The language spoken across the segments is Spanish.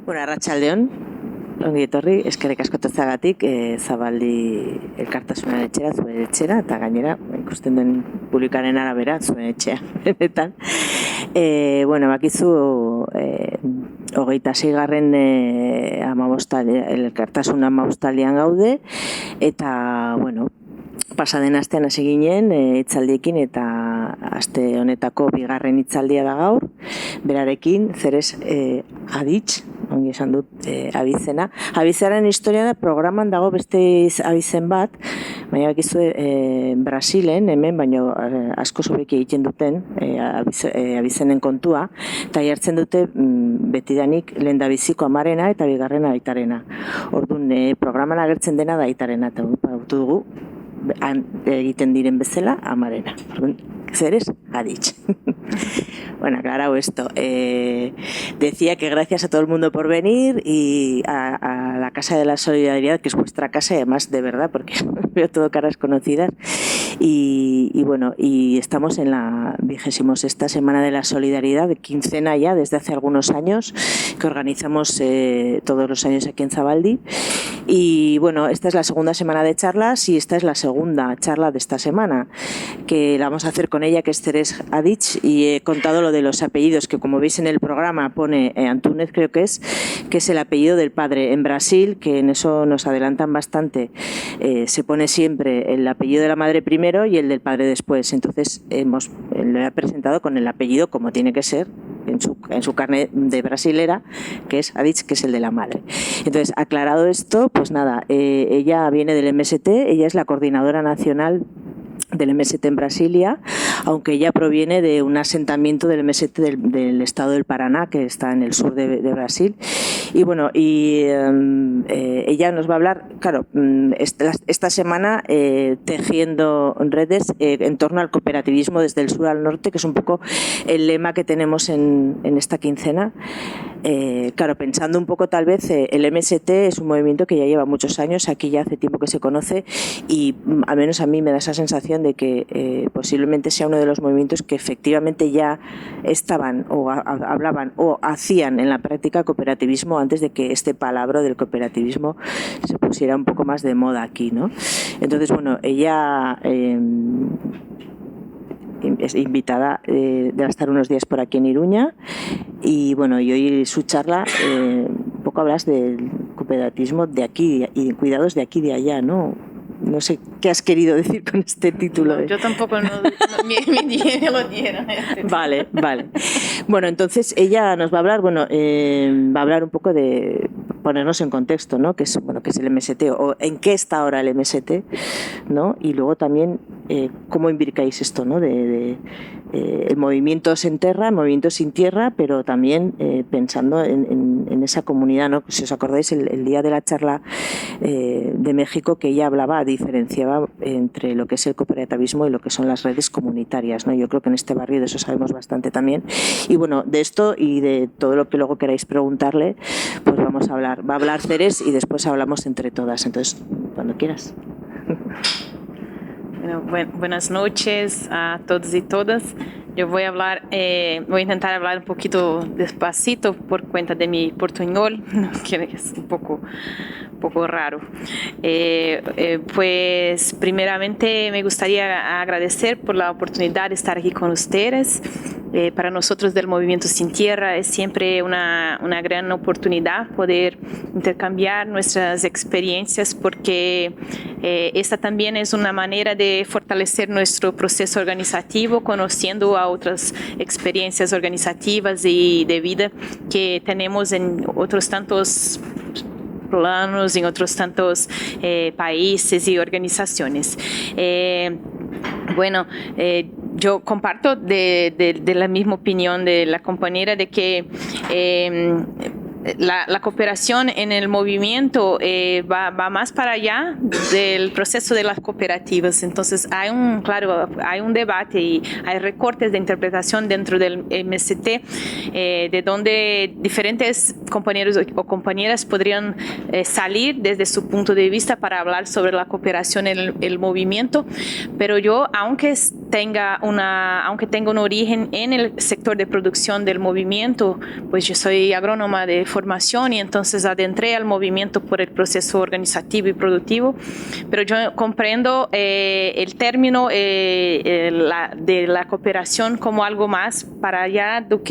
Bueno, arratsaldeon, ongi etorri, eskerrik asko tozagatik, Zabaldi elkartasunaren etxera, zuen etxera, eta gainera, ikusten den publikaren arabera, zuen etxea, benetan. Bueno, bakizu, 26. Elkartasun amabostaldian gaude, eta, bueno, pasaden astean hasi ginen hitzaldiekin, eta aste honetako bigarren hitzaldia da gaur, berarekin, Zeres Aditz, ongi esan dut abizena. Abizaren historia da, programan dago beste abizen bat, baina bakizue Brasilen, hemen, baina asko zubeki egiten duten abizenen kontua, eta jartzen dute betidanik lehendabiziko amarena eta bigarrena aitarena. Orduan, programan agertzen dena da aitarena, eta bautu dugu, egiten diren bezala amarena. Zeres Aditz. Bueno, aclarado esto. Decía que gracias a todo el mundo por venir y a la Casa de la Solidaridad, que es vuestra casa, y además de verdad, porque veo todo caras conocidas. Y bueno, y estamos en la 26ª Semana de la Solidaridad, de quincena ya, desde hace algunos años, que organizamos todos los años aquí en Zabaldi. Y bueno, esta es la segunda semana de charlas y esta es la segunda charla de esta semana, que la vamos a hacer con ella, que es Zeres Aditz, y he contado lo de los apellidos, que como veis en el programa pone Antúnez, creo que es el apellido del padre. En Brasil, que en eso nos adelantan bastante, se pone siempre el apellido de la madre primero y el del padre después. Entonces lo he presentado con el apellido como tiene que ser en su carnet de brasilera, que es Aditz, que es el de la madre. Entonces, aclarado esto, pues nada, ella viene del MST, ella es la coordinadora nacional del MST en Brasilia, aunque ella proviene de un asentamiento del MST del estado del Paraná, que está en el sur de Brasil. Y bueno, ella nos va a hablar, claro, esta semana tejiendo redes en torno al cooperativismo desde el sur al norte, que es un poco el lema que tenemos en esta quincena. Claro, pensando un poco tal vez, el MST es un movimiento que ya lleva muchos años, aquí ya hace tiempo que se conoce, y al menos a mí me da esa sensación de que posiblemente sea uno de los movimientos que efectivamente ya estaban o hablaban o hacían en la práctica cooperativismo antes de que este palabra del cooperativismo se pusiera un poco más de moda aquí, ¿no? Entonces, bueno, ella es invitada, debe estar unos días por aquí en Iruña, y bueno, y hoy su charla un poco hablas del cooperativismo de aquí y de cuidados de aquí y de allá, ¿no? No sé qué has querido decir con este título. No, yo tampoco me lo dieron. Vale. Bueno, entonces ella nos va a hablar, va a hablar un poco de ponernos en contexto, ¿no? Que es el MST, o en qué está ahora el MST, ¿no? Y luego también cómo imbricáis esto, ¿no? El movimiento sin tierra, el movimiento sin tierra, pero también pensando en esa comunidad, ¿no? Si os acordáis, el día de la charla de México, que ella diferenciaba entre lo que es el cooperativismo y lo que son las redes comunitarias, ¿no? Yo creo que en este barrio de eso sabemos bastante también. Y bueno, de esto y de todo lo que luego queráis preguntarle, pues vamos a hablar. Va a hablar Zeres y después hablamos entre todas. Entonces, cuando quieras. Bueno, buenas noches a todos y todas. Yo voy a intentar hablar un poquito despacito por cuenta de mi portuñol, que es un poco raro. Pues primeramente me gustaría agradecer por la oportunidad de estar aquí con ustedes. Para nosotros del Movimiento Sin Tierra es siempre una gran oportunidad poder intercambiar nuestras experiencias, porque esta también es una manera de fortalecer nuestro proceso organizativo, conociendo a otras experiencias organizativas y de vida que tenemos en otros tantos planos, en otros tantos países y organizaciones. Yo comparto de la misma opinión de la compañera de que la cooperación en el movimiento va más para allá del proceso de las cooperativas. Entonces hay un debate y hay recortes de interpretación dentro del MST, de donde diferentes compañeros o compañeras podrían salir desde su punto de vista para hablar sobre la cooperación en el movimiento. Pero yo, aunque tenga un origen en el sector de producción del movimiento, pues yo soy agrónoma de formación y entonces adentré al movimiento por el proceso organizativo y productivo, pero yo comprendo el término de la cooperación como algo más para allá de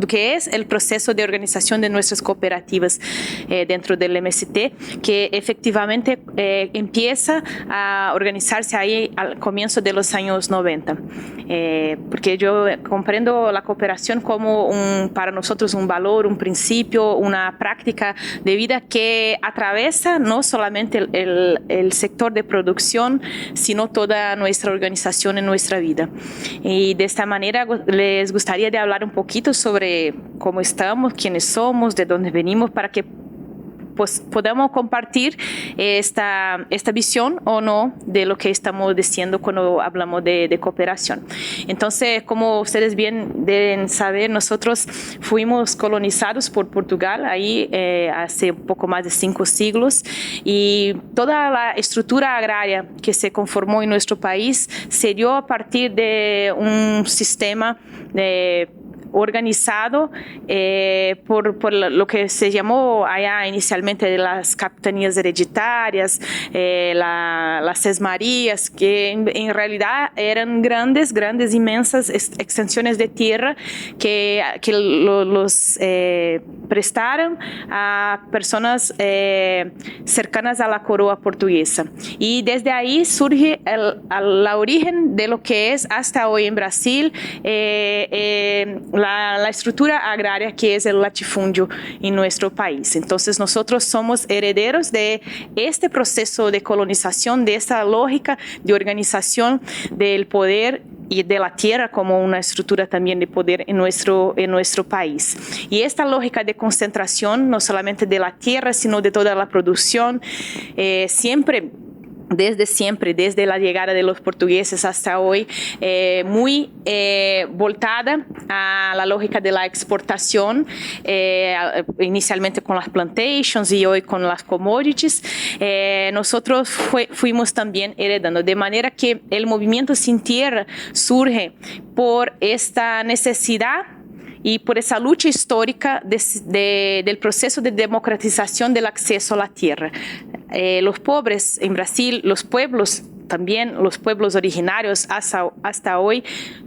que es el proceso de organización de nuestras cooperativas dentro del MST, que efectivamente empieza a organizarse ahí al comienzo de los años 90, porque yo comprendo la cooperación como para nosotros un valor, un principio, una práctica de vida que atraviesa no solamente el sector de producción, sino toda nuestra organización en nuestra vida. Y de esta manera les gustaría de hablar un poquito sobre cómo estamos, quiénes somos, de dónde venimos, para que pues podamos compartir esta visión o no de lo que estamos diciendo cuando hablamos de cooperación. Entonces, como ustedes bien deben saber, nosotros fuimos colonizados por Portugal ahí hace un poco más de 5 siglos y toda la estructura agraria que se conformó en nuestro país se dio a partir de un sistema organizado por lo que se llamó allá inicialmente de las capitanías hereditarias, las sesmarías, que en realidad eran grandes, inmensas extensiones de tierra que los prestaron a personas cercanas a la coroa portuguesa. Y desde ahí surge la origen de lo que es hasta hoy en Brasil la estructura agraria que es el latifundio en nuestro país. Entonces nosotros somos herederos de este proceso de colonización, de esta lógica de organización del poder y de la tierra como una estructura también de poder en nuestro país. Y esta lógica de concentración, no solamente de la tierra, sino de toda la producción, desde la llegada de los portugueses hasta hoy, muy voltada a la lógica de la exportación, inicialmente con las plantations y hoy con las commodities. Nosotros fuimos también heredando, de manera que el movimiento Sin Tierra surge por esta necesidad y por esa lucha histórica del proceso de democratización del acceso a la tierra. Los pobres en Brasil, los pueblos, también los pueblos originarios hasta hoy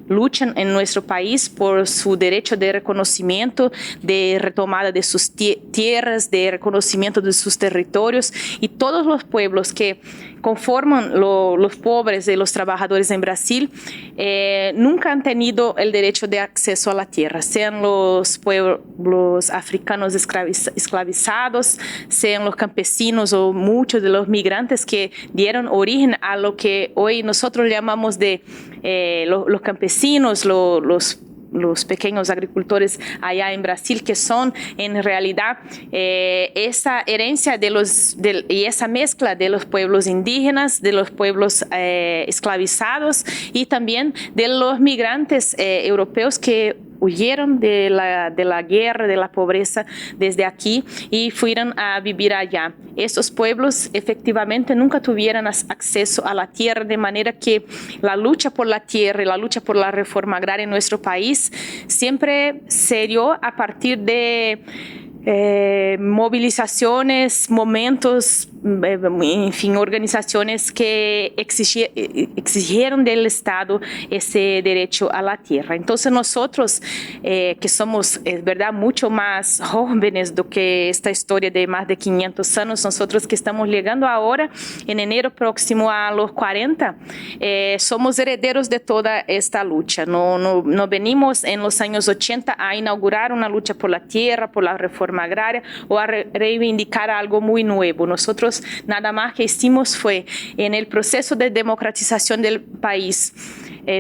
luchan en nuestro país por su derecho de reconocimiento, de retomada de sus tierras, de reconocimiento de sus territorios, y todos los pueblos que conforman los pobres y los trabajadores en Brasil nunca han tenido el derecho de acceso a la tierra, sean los pueblos africanos esclavizados, sean los campesinos o muchos de los migrantes que dieron origen a lo que hoy nosotros llamamos de los campesinos, los pequeños agricultores allá en Brasil, que son en realidad esa herencia y esa mezcla de los pueblos indígenas, de los pueblos esclavizados y también de los migrantes europeos que huyeron de la guerra, de la pobreza desde aquí y fueron a vivir allá. Estos pueblos efectivamente nunca tuvieron acceso a la tierra, de manera que la lucha por la tierra y la lucha por la reforma agraria en nuestro país siempre se dio a partir de movilizaciones, momentos, en fin, organizaciones que exigieron del Estado ese derecho a la tierra. Entonces nosotros, que somos, es verdad, mucho más jóvenes do que esta historia de más de 500 años, nosotros que estamos llegando ahora, en enero próximo a los 40, somos herederos de toda esta lucha. No venimos en los años 80 a inaugurar una lucha por la tierra, por la reforma agraria o a reivindicar algo muy nuevo. Nosotros nada más que hicimos fue en el proceso de democratización del país,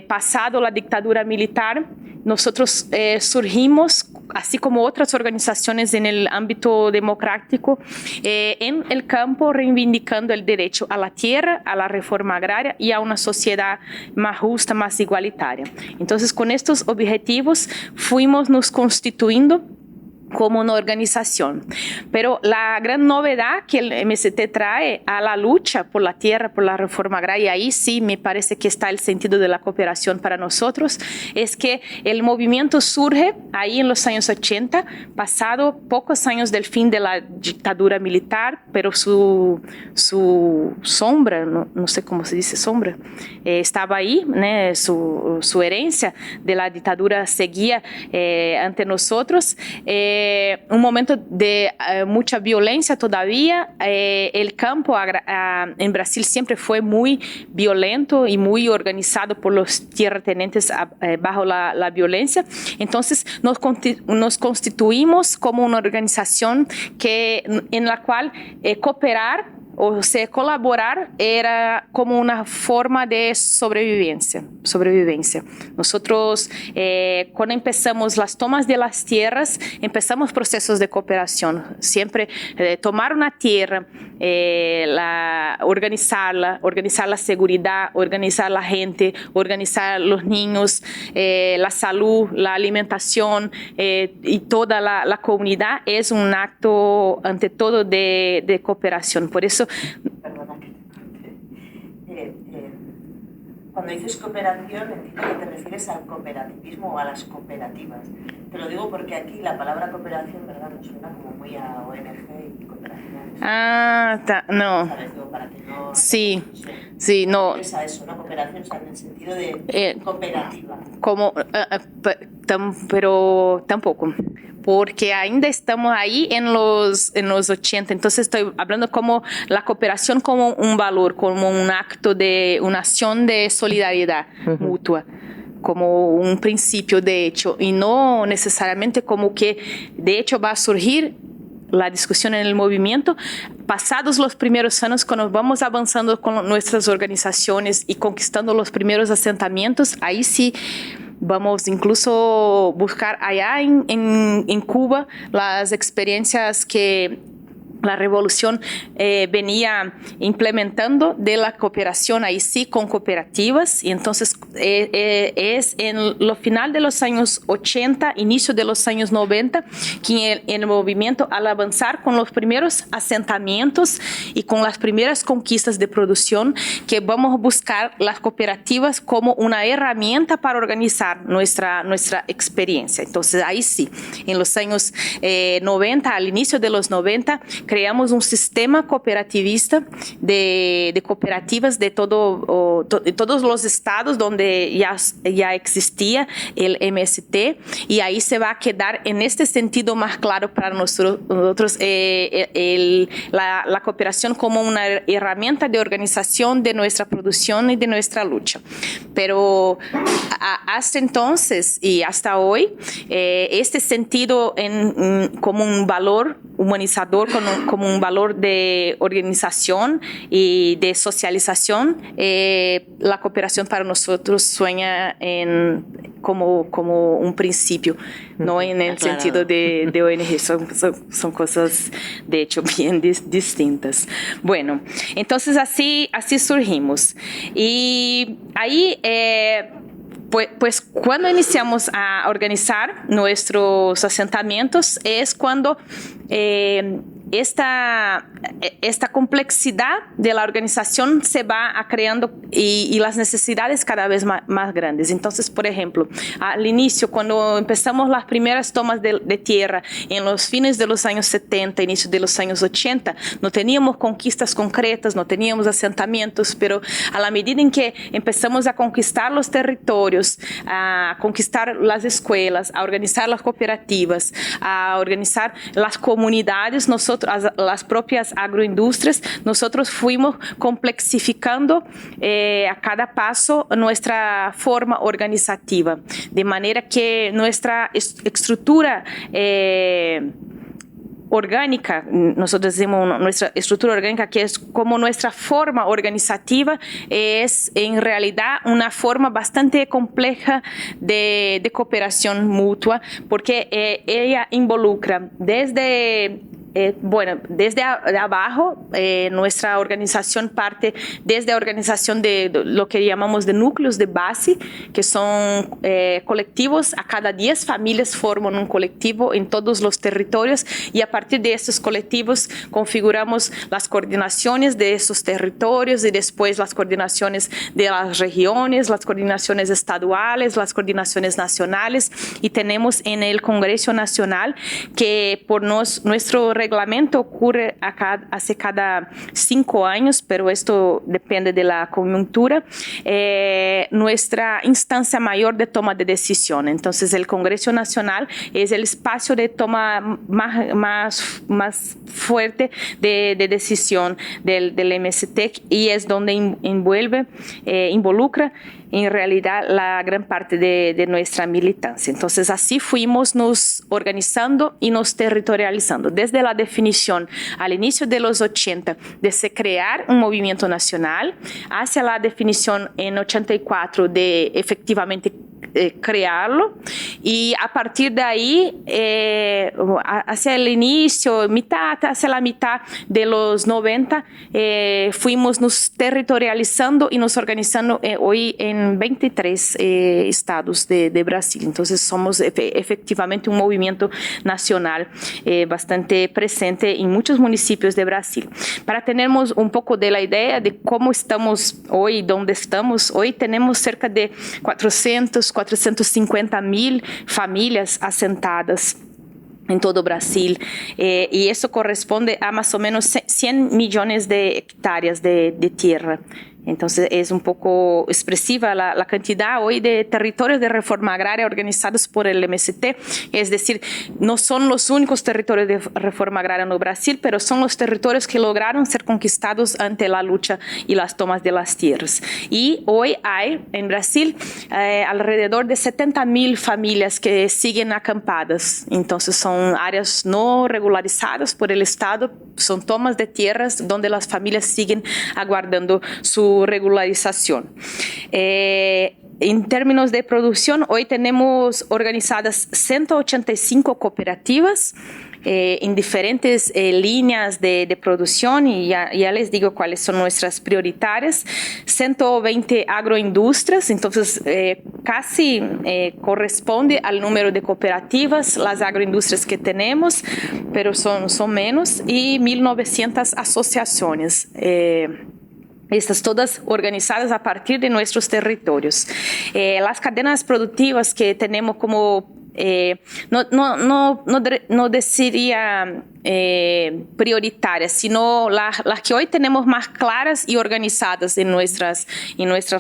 pasado la dictadura militar, nosotros surgimos, así como otras organizaciones en el ámbito democrático, en el campo reivindicando el derecho a la tierra, a la reforma agraria y a una sociedad más justa, más igualitaria. Entonces, con estos objetivos fuimos nos constituyendo como una organización. Pero la gran novedad que el MST trae a la lucha por la tierra, por la reforma agraria, ahí sí me parece que está el sentido de la cooperación para nosotros, es que el movimiento surge ahí en los años 80, pasado pocos años del fin de la dictadura militar, pero su sombra, no sé cómo se dice sombra, estaba ahí, ¿no? Su herencia de la dictadura seguía ante nosotros. Un momento de mucha violencia todavía. El campo en Brasil siempre fue muy violento y muy organizado por los tierratenentes bajo la violencia. Entonces nos constituimos como una organización en la cual cooperar, o sea, colaborar era como una forma de sobrevivencia. Nosotros, cuando empezamos las tomas de las tierras, empezamos procesos de cooperación. Siempre tomar una tierra, organizar la seguridad, organizar la gente, organizar los niños, la salud, la alimentación y toda la comunidad es un acto ante todo de cooperación. Por eso Perdona que te corte. Cuando dices cooperación, entiendo que te refieres al cooperativismo o a las cooperativas. Te lo digo porque aquí la palabra cooperación, ¿verdad?, nos suena como muy a ONG y cooperaciones. No. ¿Sabes? Digo, para que no... Sí, no. Es a eso, ¿no? Cooperación, o sea, en el sentido de cooperativa. Pero tampoco. Porque ainda estamos ahí en los 80, entonces estoy hablando como la cooperación como un valor, como un acto de una acción de solidaridad mutua, como un principio de hecho, y no necesariamente como que de hecho va a surgir la discusión en el movimiento. Pasados los primeros años, cuando vamos avanzando con nuestras organizaciones y conquistando los primeros asentamientos, ahí sí vamos incluso buscar allá en Cuba las experiencias que la revolución venía implementando de la cooperación, ahí sí, con cooperativas. Y entonces es en lo final de los años 80, inicio de los años 90, que el movimiento, al avanzar con los primeros asentamientos y con las primeras conquistas de producción, que vamos a buscar las cooperativas como una herramienta para organizar nuestra experiencia. Entonces ahí sí, en los años 90, al inicio de los 90, creamos un sistema cooperativista de cooperativas de todos los estados donde ya existía el MST, y ahí se va a quedar en este sentido más claro para nosotros la cooperación como una herramienta de organización de nuestra producción y de nuestra lucha. Pero hasta entonces y hasta hoy, este sentido como un valor humanizador, como un valor de organización y de socialización, la cooperación para nosotros sueña como un principio, no en el sentido de ONG, son cosas de hecho bien distintas. Bueno, entonces así surgimos. Y ahí pues cuando iniciamos a organizar nuestros asentamientos es cuando esta complejidad de la organización se va creando y las necesidades cada vez más grandes. Entonces, por ejemplo, al inicio, cuando empezamos las primeras tomas de tierra en los fines de los años 70, inicio de los años 80, no teníamos conquistas concretas, no teníamos asentamientos, pero a la medida en que empezamos a conquistar los territorios, a conquistar las escuelas, a organizar las cooperativas, a organizar las comunidades, las propias agroindustrias, nosotros fuimos complexificando a cada paso nuestra forma organizativa, de manera que nuestra estructura orgánica, nosotros decimos nuestra estructura orgánica, que es como nuestra forma organizativa, es en realidad una forma bastante compleja de cooperación mutua, porque ella involucra desde Bueno, desde abajo, nuestra organización parte desde la organización de lo que llamamos de núcleos de base, que son colectivos. A cada 10 familias forman un colectivo en todos los territorios, y a partir de estos colectivos configuramos las coordinaciones de esos territorios y después las coordinaciones de las regiones, las coordinaciones estaduales, las coordinaciones nacionales, y tenemos en el Congreso Nacional, que por nuestro reglamento ocurre hace cada 5 años, pero esto depende de la coyuntura, nuestra instancia mayor de toma de decisión. Entonces, el Congreso Nacional es el espacio de toma más fuerte de decisión del MST, y es donde involucra en realidad la gran parte de nuestra militancia. Entonces, así fuimos nos organizando y nos territorializando. Desde la definición al inicio de los 80 de se crear un movimiento nacional, hacia la definición en 84 de efectivamente crearlo, y a partir de ahí, hacia el inicio, hacia la mitad de los 90, fuimos nos territorializando y nos organizando hoy en 23 estados de Brasil. Entonces somos efectivamente un movimiento nacional bastante presente en muchos municipios de Brasil. Para tenernos un poco de la idea de cómo estamos hoy, dónde estamos, hoy tenemos cerca de 450.000 familias asentadas en todo Brasil, y eso corresponde a más o menos 100 millones de hectáreas de tierra. Entonces es un poco expresiva la cantidad hoy de territorios de reforma agraria organizados por el MST. Es decir, no son los únicos territorios de reforma agraria en Brasil, pero son los territorios que lograron ser conquistados ante la lucha y las tomas de las tierras. Y hoy hay en Brasil alrededor de 70.000 familias que siguen acampadas. Entonces son áreas no regularizadas por el Estado, son tomas de tierras donde las familias siguen aguardando su regularización. En términos de producción, hoy tenemos organizadas 185 cooperativas en diferentes líneas de producción, y ya les digo cuáles son nuestras prioritarias. 120 agroindustrias, entonces casi corresponde al número de cooperativas las agroindustrias que tenemos, pero son menos, y 1.900 asociaciones. Estas todas organizadas a partir de nuestros territorios. Las cadenas productivas que tenemos como no deciría prioritarias, sino las que hoy tenemos más claras y organizadas en nuestras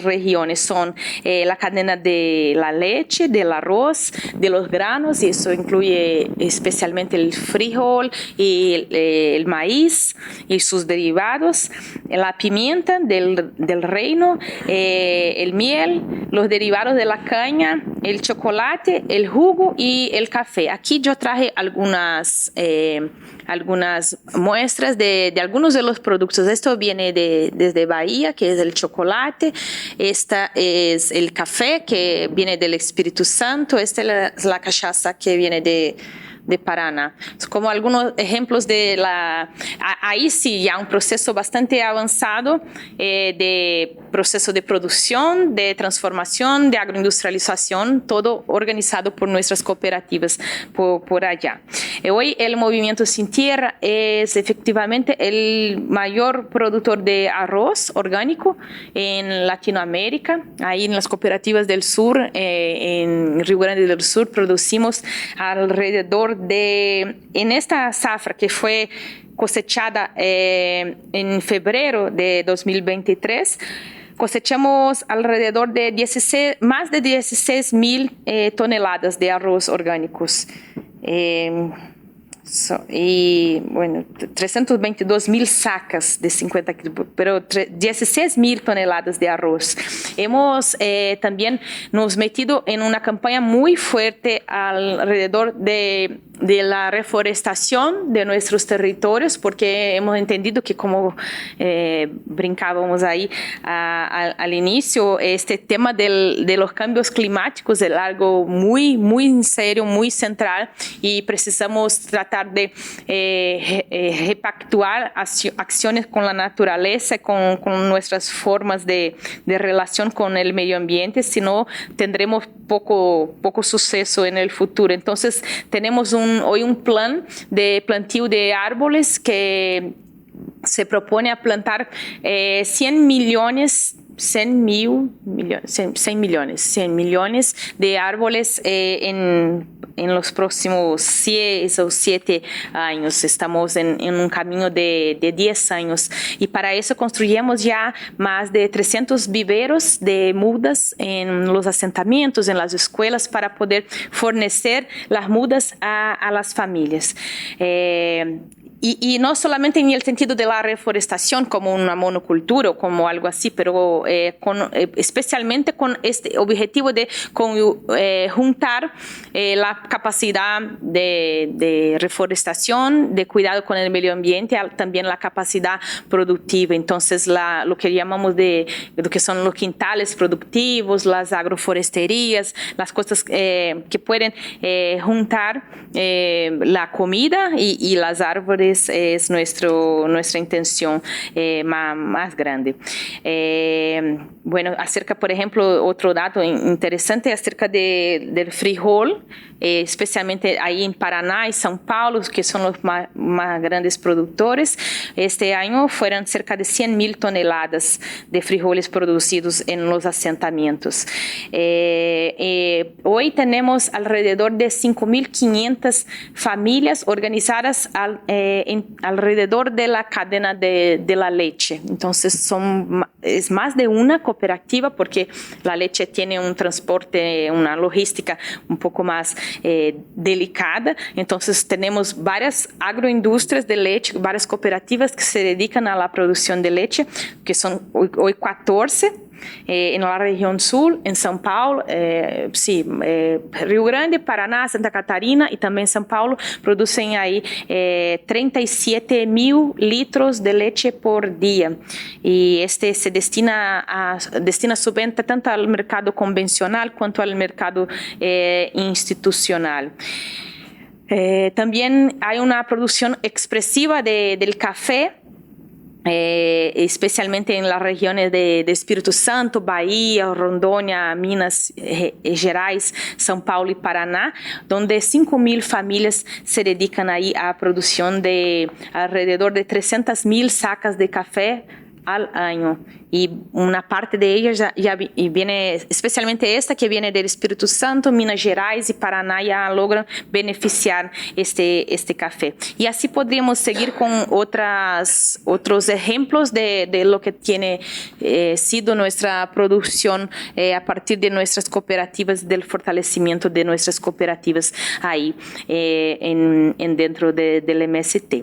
regiones son la cadena de la leche, del arroz, de los granos, y eso incluye especialmente el frijol y el maíz y sus derivados, la pimienta del reino, el miel, los derivados de la caña, el chocolate, el jugo y el café. Aquí yo traje algunas muestras de algunos de los productos. Esto viene desde Bahía, que es el chocolate. Esta es el café, que viene del Espíritu Santo. Esta es la cachaza, que viene de Paraná. Como algunos ejemplos de ahí sí ya un proceso bastante avanzado de proceso de producción, de transformación, de agroindustrialización, todo organizado por nuestras cooperativas por allá. Hoy el Movimiento Sin Tierra es efectivamente el mayor productor de arroz orgánico en Latinoamérica. Ahí en las cooperativas del sur, en Río Grande del Sur, producimos alrededor en esta zafra que fue cosechada en febrero de 2023, cosechamos alrededor de más de 16.000 toneladas de arroz orgánicos. Y bueno, 322.000 sacas de 50 kilos, pero 16.000 toneladas de arroz. Hemos también nos metido en una campaña muy fuerte alrededor de la reforestación de nuestros territorios, porque hemos entendido que, como brincábamos ahí al inicio, este tema de los cambios climáticos es algo muy, muy serio, muy central, y precisamos tratar tratar de repactuar acciones con la naturaleza, con nuestras formas de relación con el medio ambiente, sino tendremos poco suceso en el futuro. Entonces, tenemos hoy un plan de plantío de árboles que se propone a plantar 100 millones de árboles en los próximos 6 o 7 años. Estamos en un camino de 10 años y para eso construyemos ya más de 300 viveros de mudas en los asentamientos, en las escuelas, para poder fornecer las mudas a las familias. Y no solamente en el sentido de la reforestación como una monocultura o como algo así, pero especialmente con este objetivo de juntar la capacidad de reforestación, de cuidado con el medio ambiente, también la capacidad productiva. Entonces, lo que llamamos de lo que son los quintales productivos, las agroforesterías, las cosas que pueden juntar la comida y las árboles es nuestra intención más grande. Bueno, acerca, por ejemplo, otro dato interesante acerca del frijol, especialmente ahí en Paraná y São Paulo, que son los más grandes productores. Este año fueron cerca de 100.000 toneladas de frijoles producidos en los asentamientos. Hoy tenemos alrededor de 5.500 familias organizadas alrededor de la cadena de la leche. Entonces es más de una cooperativa porque la leche tiene un transporte, una logística un poco más delicada. Entonces tenemos varias agroindustrias de leche, varias cooperativas que se dedican a la producción de leche, que son hoy 14. En la región sur, en São Paulo, Rio Grande, Paraná, Santa Catarina y también São Paulo producen ahí 37.000 litros de leche por día. Y se destina su venta tanto al mercado convencional cuanto al mercado institucional. También hay una producción expresiva del café, especialmente en las regiones de Espírito Santo, Bahía, Rondônia, Minas Gerais, São Paulo y Paraná, donde 5.000 familias se dedican ahí a producción de alrededor de 300.000 sacas de café al año. Y una parte de ellas ya viene, especialmente esta que viene del Espíritu Santo, Minas Gerais y Paraná, ya logran beneficiar este café. Y así podríamos seguir con otros ejemplos de lo que tiene sido nuestra producción a partir de nuestras cooperativas, del fortalecimiento de nuestras cooperativas ahí dentro del MST.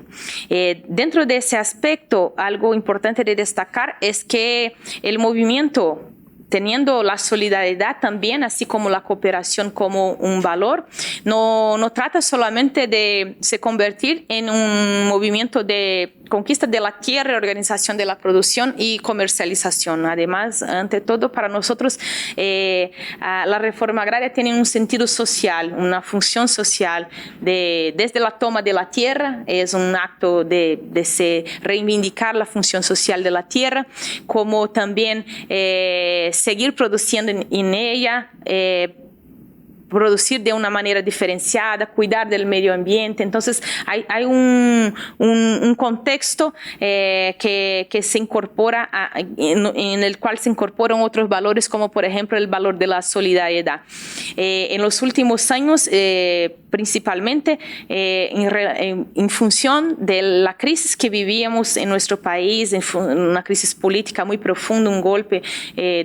Dentro de ese aspecto, algo importante de destacar es que el movimiento, teniendo la solidaridad también, así como la cooperación como un valor, no trata solamente de se convertir en un movimiento de conquista de la tierra, organización de la producción y comercialización. Además, ante todo, para nosotros, la reforma agraria tiene un sentido social, una función social. Desde la toma de la tierra, es un acto de reivindicar la función social de la tierra, como también seguir produciendo en ella, producir de una manera diferenciada, cuidar del medio ambiente. Entonces, hay un contexto que se incorpora, en el cual se incorporan otros valores, como por ejemplo el valor de la solidaridad. En los últimos años, principalmente en función de la crisis que vivíamos en nuestro país, una crisis política muy profunda, un golpe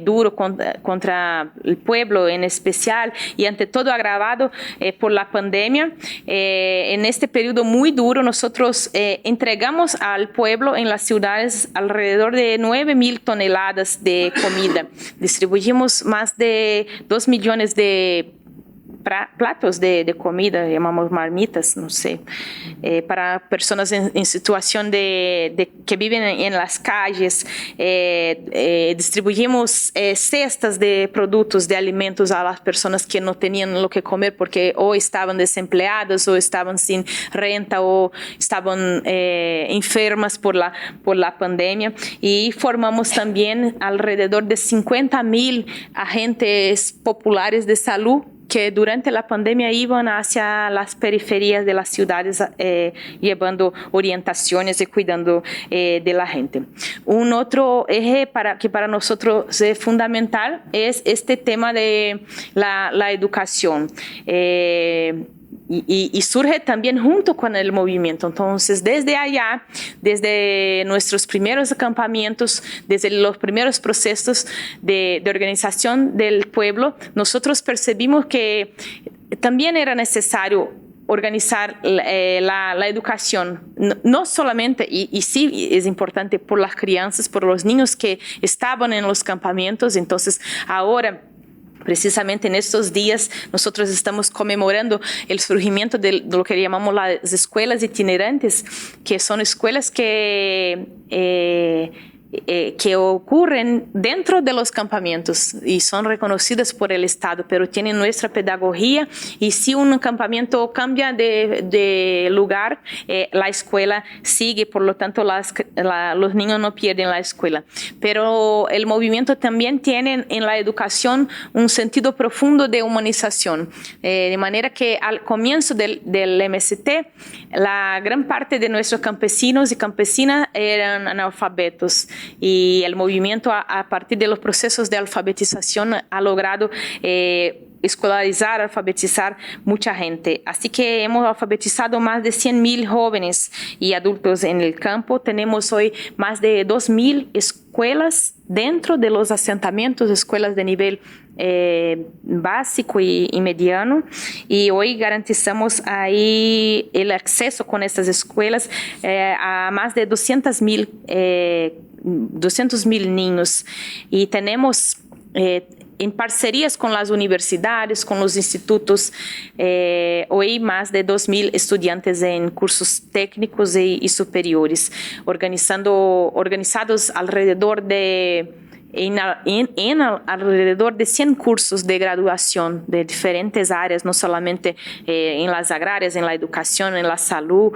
duro contra el pueblo en especial, y ante todo agravado por la pandemia. En este periodo muy duro, nosotros entregamos al pueblo en las ciudades alrededor de 9.000 toneladas de comida. Distribuimos más de 2 millones de platos de comida, llamamos marmitas, no sé, para personas en situación que viven en las calles. Distribuimos cestas de productos, de alimentos a las personas que no tenían lo que comer porque o estaban desempleadas o estaban sin renta o estaban enfermas por la pandemia. Y formamos también alrededor de 50,000 agentes populares de salud que durante la pandemia iban hacia las periferias de las ciudades llevando orientaciones y cuidando de la gente. Un otro eje que para nosotros es fundamental es este tema de la educación. Y surge también junto con el movimiento. Entonces, desde allá, desde nuestros primeros acampamientos, desde los primeros procesos de organización del pueblo, nosotros percibimos que también era necesario organizar la educación, no solamente, y sí es importante por las crianças, por los niños que estaban en los campamentos. Entonces, ahora, precisamente en estos días, nosotros estamos conmemorando el surgimiento de lo que llamamos las escuelas itinerantes, que son escuelas que ocurren dentro de los campamentos y son reconocidas por el Estado, pero tienen nuestra pedagogía, y si un campamento cambia de lugar, la escuela sigue, por lo tanto los niños no pierden la escuela. Pero el movimiento también tiene en la educación un sentido profundo de humanización, de manera que al comienzo del MST, la gran parte de nuestros campesinos y campesinas eran analfabetos. Y el movimiento a partir de los procesos de alfabetización ha logrado escolarizar, alfabetizar mucha gente. Así que hemos alfabetizado más de 100,000 jóvenes y adultos en el campo. Tenemos hoy más de 2,000 escuelas dentro de los asentamientos, escuelas de nivel básico y mediano, y hoy garantizamos ahí el acceso con estas escuelas a más de 200,000 niños, y tenemos en parcerias con las universidades, con los institutos, hoy más de 2,000 estudiantes en cursos técnicos y superiores, organizados alrededor de alrededor de 100 cursos de graduación de diferentes áreas, no solamente en las agrarias, en la educación, en la salud,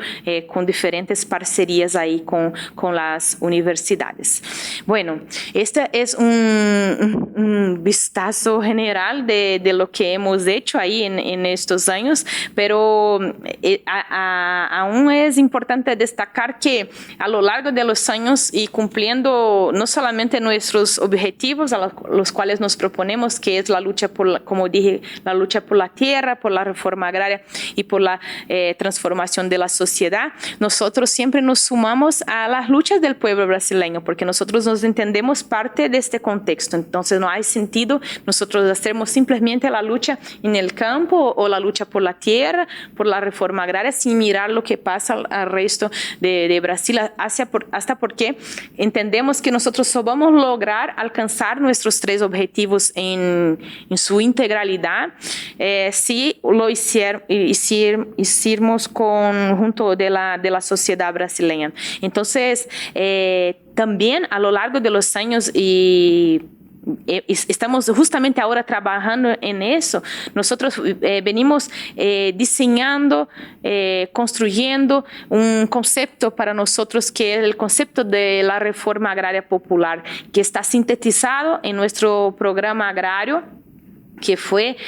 con diferentes parcerías ahí con las universidades. Bueno, este es un vistazo general de lo que hemos hecho ahí en estos años, pero aún es importante destacar que a lo largo de los años y cumpliendo no solamente nuestros objetivos a los cuales nos proponemos, que es la lucha como dije, la lucha por la tierra, por la reforma agraria y por la transformación de la sociedad, nosotros siempre nos sumamos a las luchas del pueblo brasileño, porque nosotros nos entendemos parte de este contexto. Entonces no hay sentido nosotros hacemos simplemente la lucha en el campo o la lucha por la tierra, por la reforma agraria, sin mirar lo que pasa al resto de Brasil, hasta porque entendemos que nosotros solo vamos a lograr alcanzar nuestros 3 objetivos en su integralidad si lo hicimos junto de la sociedad brasileña. Entonces, también a lo largo de los años y estamos justamente ahora trabajando en eso. Nosotros venimos diseñando, construyendo un concepto para nosotros que es el concepto de la reforma agraria popular, que está sintetizado en nuestro programa agrario, que fue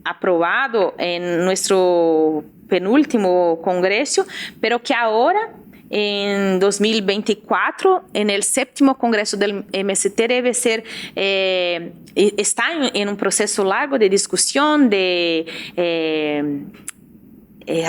aprobado en nuestro penúltimo congreso, pero que ahora en 2024, en el 7º Congreso del MST, debe ser, está en un proceso largo de discusión, de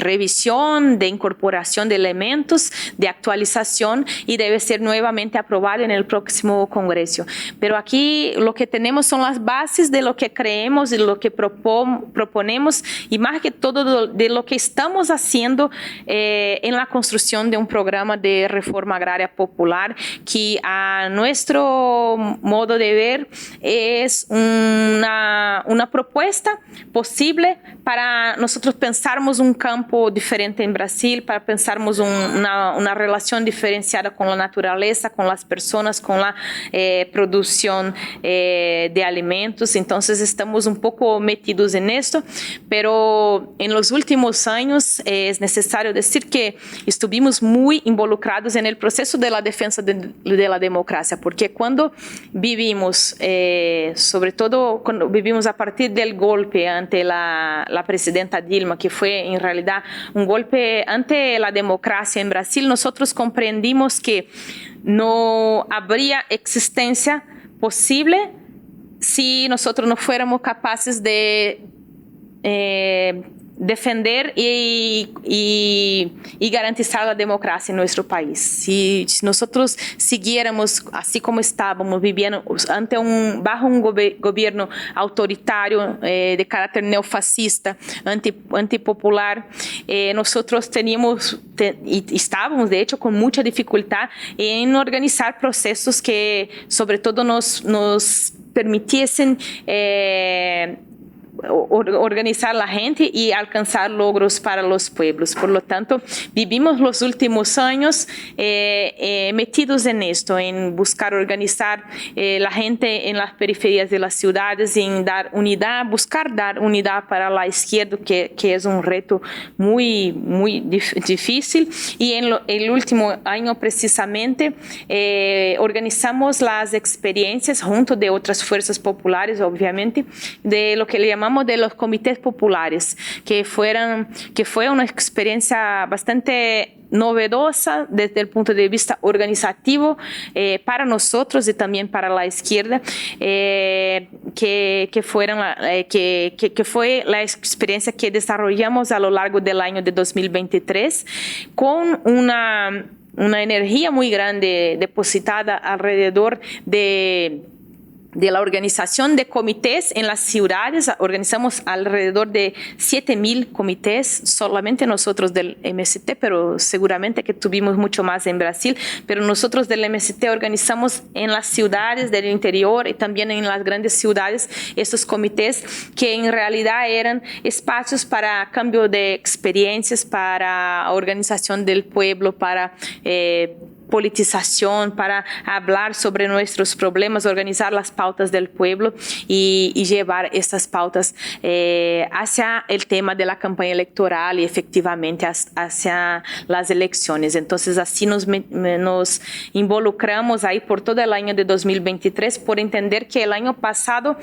revisión, de incorporación de elementos, de actualización y debe ser nuevamente aprobado en el próximo Congreso. Pero aquí lo que tenemos son las bases de lo que creemos y lo que proponemos y más que todo de lo que estamos haciendo en la construcción de un programa de reforma agraria popular que a nuestro modo de ver es una propuesta posible para nosotros pensarmos un campo diferente en Brasil, para pensarmos una relación diferenciada con la naturaleza, con las personas, con la producción de alimentos. Entonces estamos un poco metidos en esto, pero en los últimos años es necesario decir que estuvimos muy involucrados en el proceso de la defensa de la democracia, porque cuando vivimos, sobre todo cuando vivimos a partir del golpe ante la presidenta Dilma, que fue en realidad un golpe ante la democracia en Brasil, nosotros comprendimos que no habría existencia posible si nosotros no fuéramos capaces de defender y garantizar la democracia en nuestro país. Si nosotros siguiéramos así como estábamos viviendo bajo un gobierno autoritario de carácter neofascista, antipopular, nosotros estábamos de hecho con mucha dificultad en organizar procesos que sobre todo nos permitiesen organizar la gente y alcanzar logros para los pueblos. Por lo tanto, vivimos los últimos años metidos en esto, en buscar organizar la gente en las periferias de las ciudades, en dar unidad, buscar dar unidad para la izquierda, que es un reto muy, muy difícil. Y en el último año precisamente organizamos las experiencias junto de otras fuerzas populares, obviamente, de lo que le llamamos de los comités populares, que fue una experiencia bastante novedosa desde el punto de vista organizativo para nosotros y también para la izquierda, que fue la experiencia que desarrollamos a lo largo del año de 2023 con una energía muy grande depositada alrededor de la organización de comités en las ciudades. Organizamos alrededor de 7,000 comités, solamente nosotros del MST, pero seguramente que tuvimos mucho más en Brasil, pero nosotros del MST organizamos en las ciudades del interior y también en las grandes ciudades estos comités que en realidad eran espacios para cambio de experiencias, para organización del pueblo, para politización, para hablar sobre nuestros problemas, organizar las pautas del pueblo y llevar estas pautas hacia el tema de la campaña electoral y efectivamente hacia las elecciones. Entonces así nos involucramos ahí por todo el año de 2023 por entender que el año pasado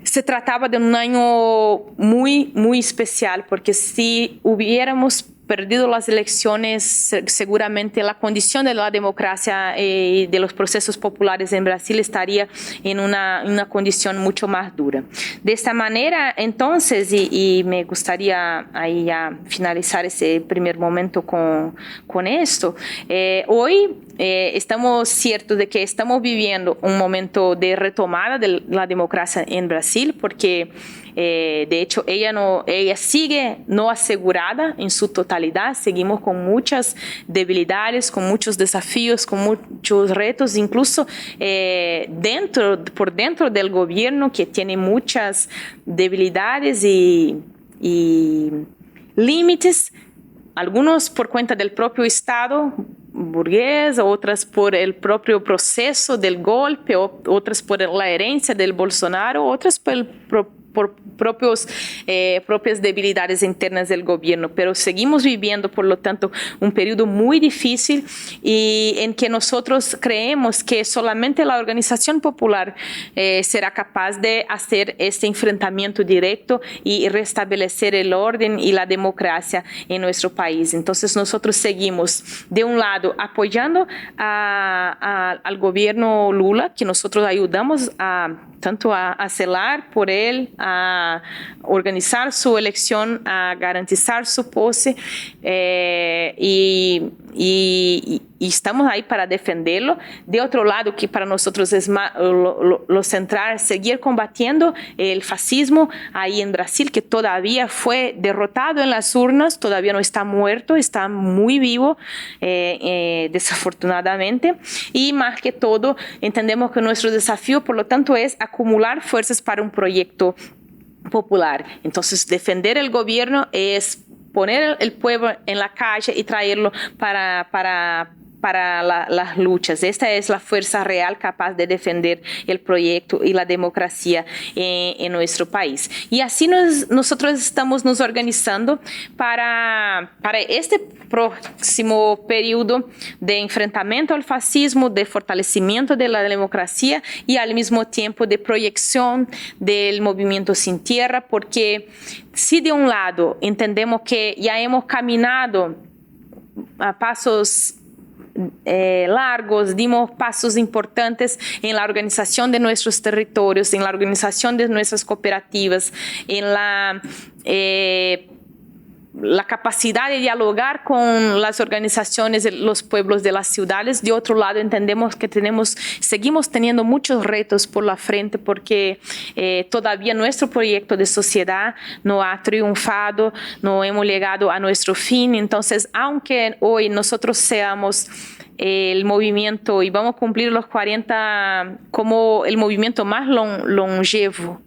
se trataba de un año muy, muy especial, porque si hubiéramos perdido las elecciones, seguramente la condición de la democracia y de los procesos populares en Brasil estaría en una condición mucho más dura. De esta manera, entonces, y me gustaría ahí ya finalizar ese primer momento con esto, hoy estamos ciertos de que estamos viviendo un momento de retomada de la democracia en Brasil, porque de hecho ella sigue no asegurada en su totalidad, seguimos con muchas debilidades, con muchos desafíos, con muchos retos, incluso por dentro del gobierno, que tiene muchas debilidades y límites, algunos por cuenta del propio Estado burgués, otras por el propio proceso del golpe, otras por la herencia del Bolsonaro, otras por propias debilidades internas del gobierno, pero seguimos viviendo, por lo tanto, un periodo muy difícil y en que nosotros creemos que solamente la organización popular será capaz de hacer este enfrentamiento directo y restablecer el orden y la democracia en nuestro país. Entonces nosotros seguimos, de un lado, apoyando al gobierno Lula, que nosotros ayudamos tanto a celar por él, a organizar su elección, a garantizar su pose, y estamos ahí para defenderlo. De otro lado, que para nosotros es más, lo central, seguir combatiendo el fascismo ahí en Brasil, que todavía fue derrotado en las urnas, todavía no está muerto, está muy vivo, desafortunadamente. Y más que todo, entendemos que nuestro desafío, por lo tanto, es acumular fuerzas para un proyecto popular. Entonces, defender el gobierno es poner el pueblo en la calle y traerlo para las luchas. Esta es la fuerza real capaz de defender el proyecto y la democracia en nuestro país. Y así nosotros estamos nos organizando para este próximo periodo de enfrentamiento al fascismo, de fortalecimiento de la democracia y al mismo tiempo de proyección del movimiento Sin Tierra, porque si de un lado entendemos que ya hemos caminado a pasos largos, dimos pasos importantes en la organización de nuestros territorios, en la organización de nuestras cooperativas, en la capacidad de dialogar con las organizaciones de los pueblos de las ciudades. De otro lado, entendemos que seguimos teniendo muchos retos por la frente, porque todavía nuestro proyecto de sociedad no ha triunfado, no hemos llegado a nuestro fin. Entonces, aunque hoy nosotros seamos el movimiento y vamos a cumplir los 40 como el movimiento más longevo,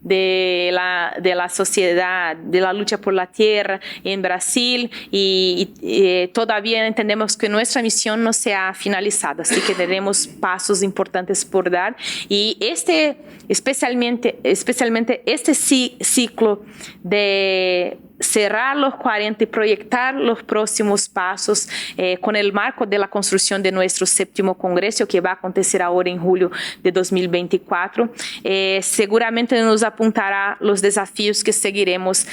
de la sociedad, de la lucha por la tierra en Brasil, y todavía entendemos que nuestra misión no se ha finalizado, así que tenemos pasos importantes por dar, y especialmente este ciclo de cerrar los 40 y proyectar los próximos pasos con el marco de la construcción de nuestro 7º Congreso, que va a acontecer ahora en julio de 2024. Seguramente nos apuntará los desafíos que seguiremos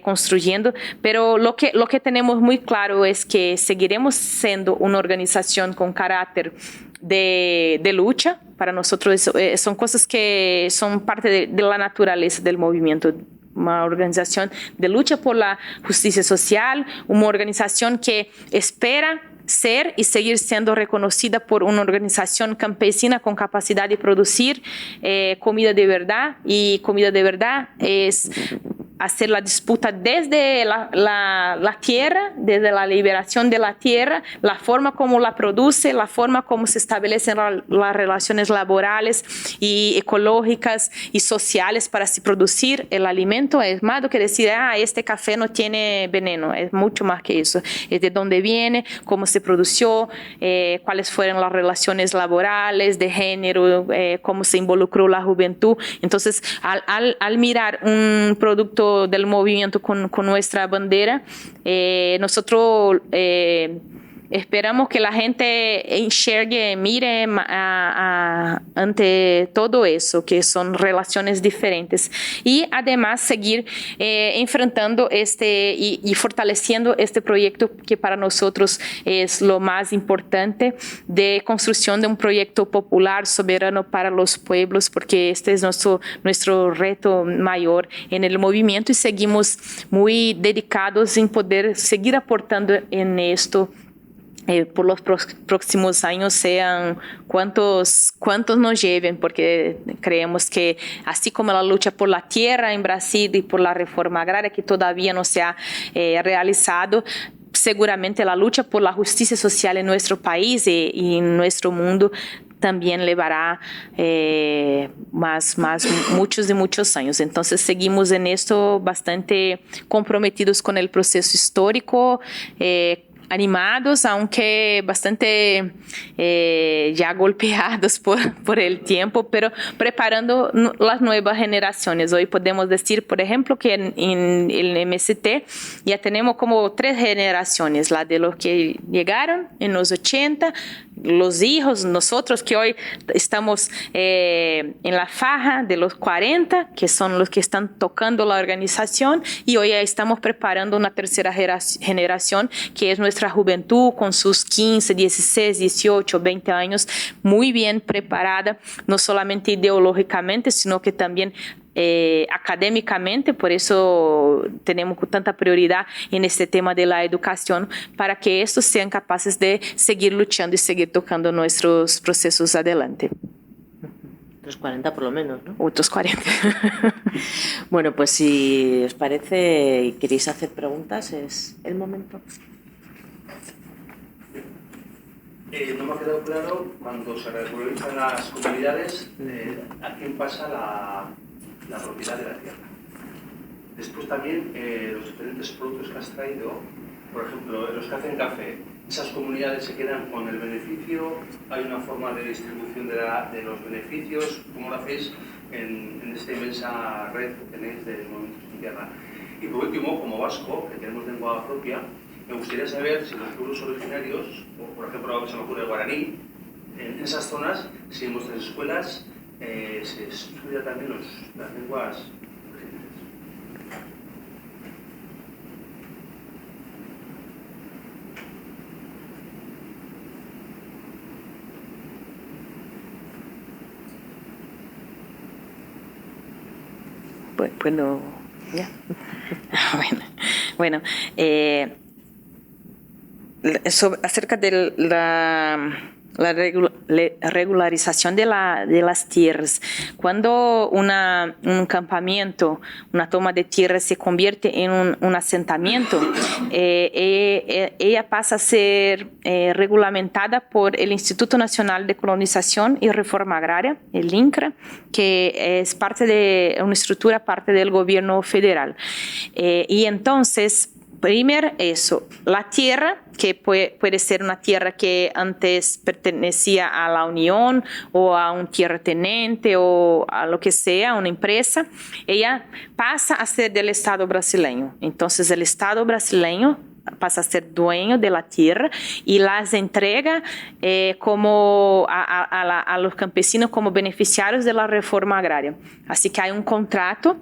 construyendo, pero lo que tenemos muy claro es que seguiremos siendo una organización con carácter de lucha. Para nosotros son cosas que son parte de la naturaleza del movimiento. Una organización de lucha por la justicia social, una organización que espera ser y seguir siendo reconocida por una organización campesina con capacidad de producir comida de verdad, y comida de verdad es hacer la disputa desde la tierra, desde la liberación de la tierra, la forma como la produce, la forma como se establecen las relaciones laborales y ecológicas y sociales para se producir el alimento. Es más do que decir, este café no tiene veneno, es mucho más que eso. Es de dónde viene, cómo se produjo, cuáles fueron las relaciones laborales, de género, cómo se involucró la juventud. Entonces, al mirar un producto del movimiento con nuestra bandera, nosotros esperamos que la gente enxergue, mire ante todo eso, que son relaciones diferentes, y además seguir enfrentando y fortaleciendo este proyecto que para nosotros es lo más importante, de construcción de un proyecto popular, soberano para los pueblos, porque este es nuestro reto mayor en el movimiento, y seguimos muy dedicados en poder seguir aportando en esto por los próximos años, sean cuantos nos lleven, porque creemos que así como la lucha por la tierra en Brasil y por la reforma agraria que todavía no se ha realizado, seguramente la lucha por la justicia social en nuestro país y en nuestro mundo también llevará muchos años. Entonces seguimos en esto bastante comprometidos con el proceso histórico, animados, aunque bastante ya golpeados por el tiempo, pero preparando las nuevas generaciones. Hoy podemos decir, por ejemplo, que en el MST ya tenemos como 3 generaciones, la de los que llegaron en los 80, los hijos, nosotros que hoy estamos en la faja de los 40, que son los que están tocando la organización, y hoy ya estamos preparando una tercera generación, que es nuestra juventud con sus 15, 16, 18, 20 años, muy bien preparada, no solamente ideológicamente, sino que también académicamente, por eso tenemos tanta prioridad en este tema de la educación, para que estos sean capaces de seguir luchando y seguir tocando nuestros procesos adelante. Otros 40 por lo menos, ¿no? Otros 40. Bueno, pues si os parece y queréis hacer preguntas, es el momento. No me ha quedado claro, cuando se regularizan las comunidades, a quién pasa la propiedad de la tierra. Después también los diferentes productos que has traído, por ejemplo, los que hacen café, ¿esas comunidades se quedan con el beneficio? ¿Hay una forma de distribución de los beneficios? ¿Cómo lo hacéis en esta inmensa red que tenéis de Movimientos Sin Tierra? Y por último, como vasco, que tenemos lengua propia, me gustaría saber si los pueblos originarios, o por ejemplo lo que se me ocurre el guaraní, en esas zonas, si en vuestras escuelas se estudia también las lenguas originarias. Bueno, ya. Bueno, acerca de la regularización de las tierras. Cuando un campamento, una toma de tierra se convierte en un asentamiento, ella pasa a ser regulamentada por el Instituto Nacional de Colonización y Reforma Agraria, el INCRA, que es una estructura parte del gobierno federal. Y entonces, primero eso, la tierra, que puede ser una tierra que antes pertenecía a la Unión o a un tierratenente o a lo que sea, una empresa, ella pasa a ser del Estado brasileño. Entonces el Estado brasileño pasa a ser dueño de la tierra y las entrega como a los campesinos como beneficiarios de la reforma agraria. Así que hay un contrato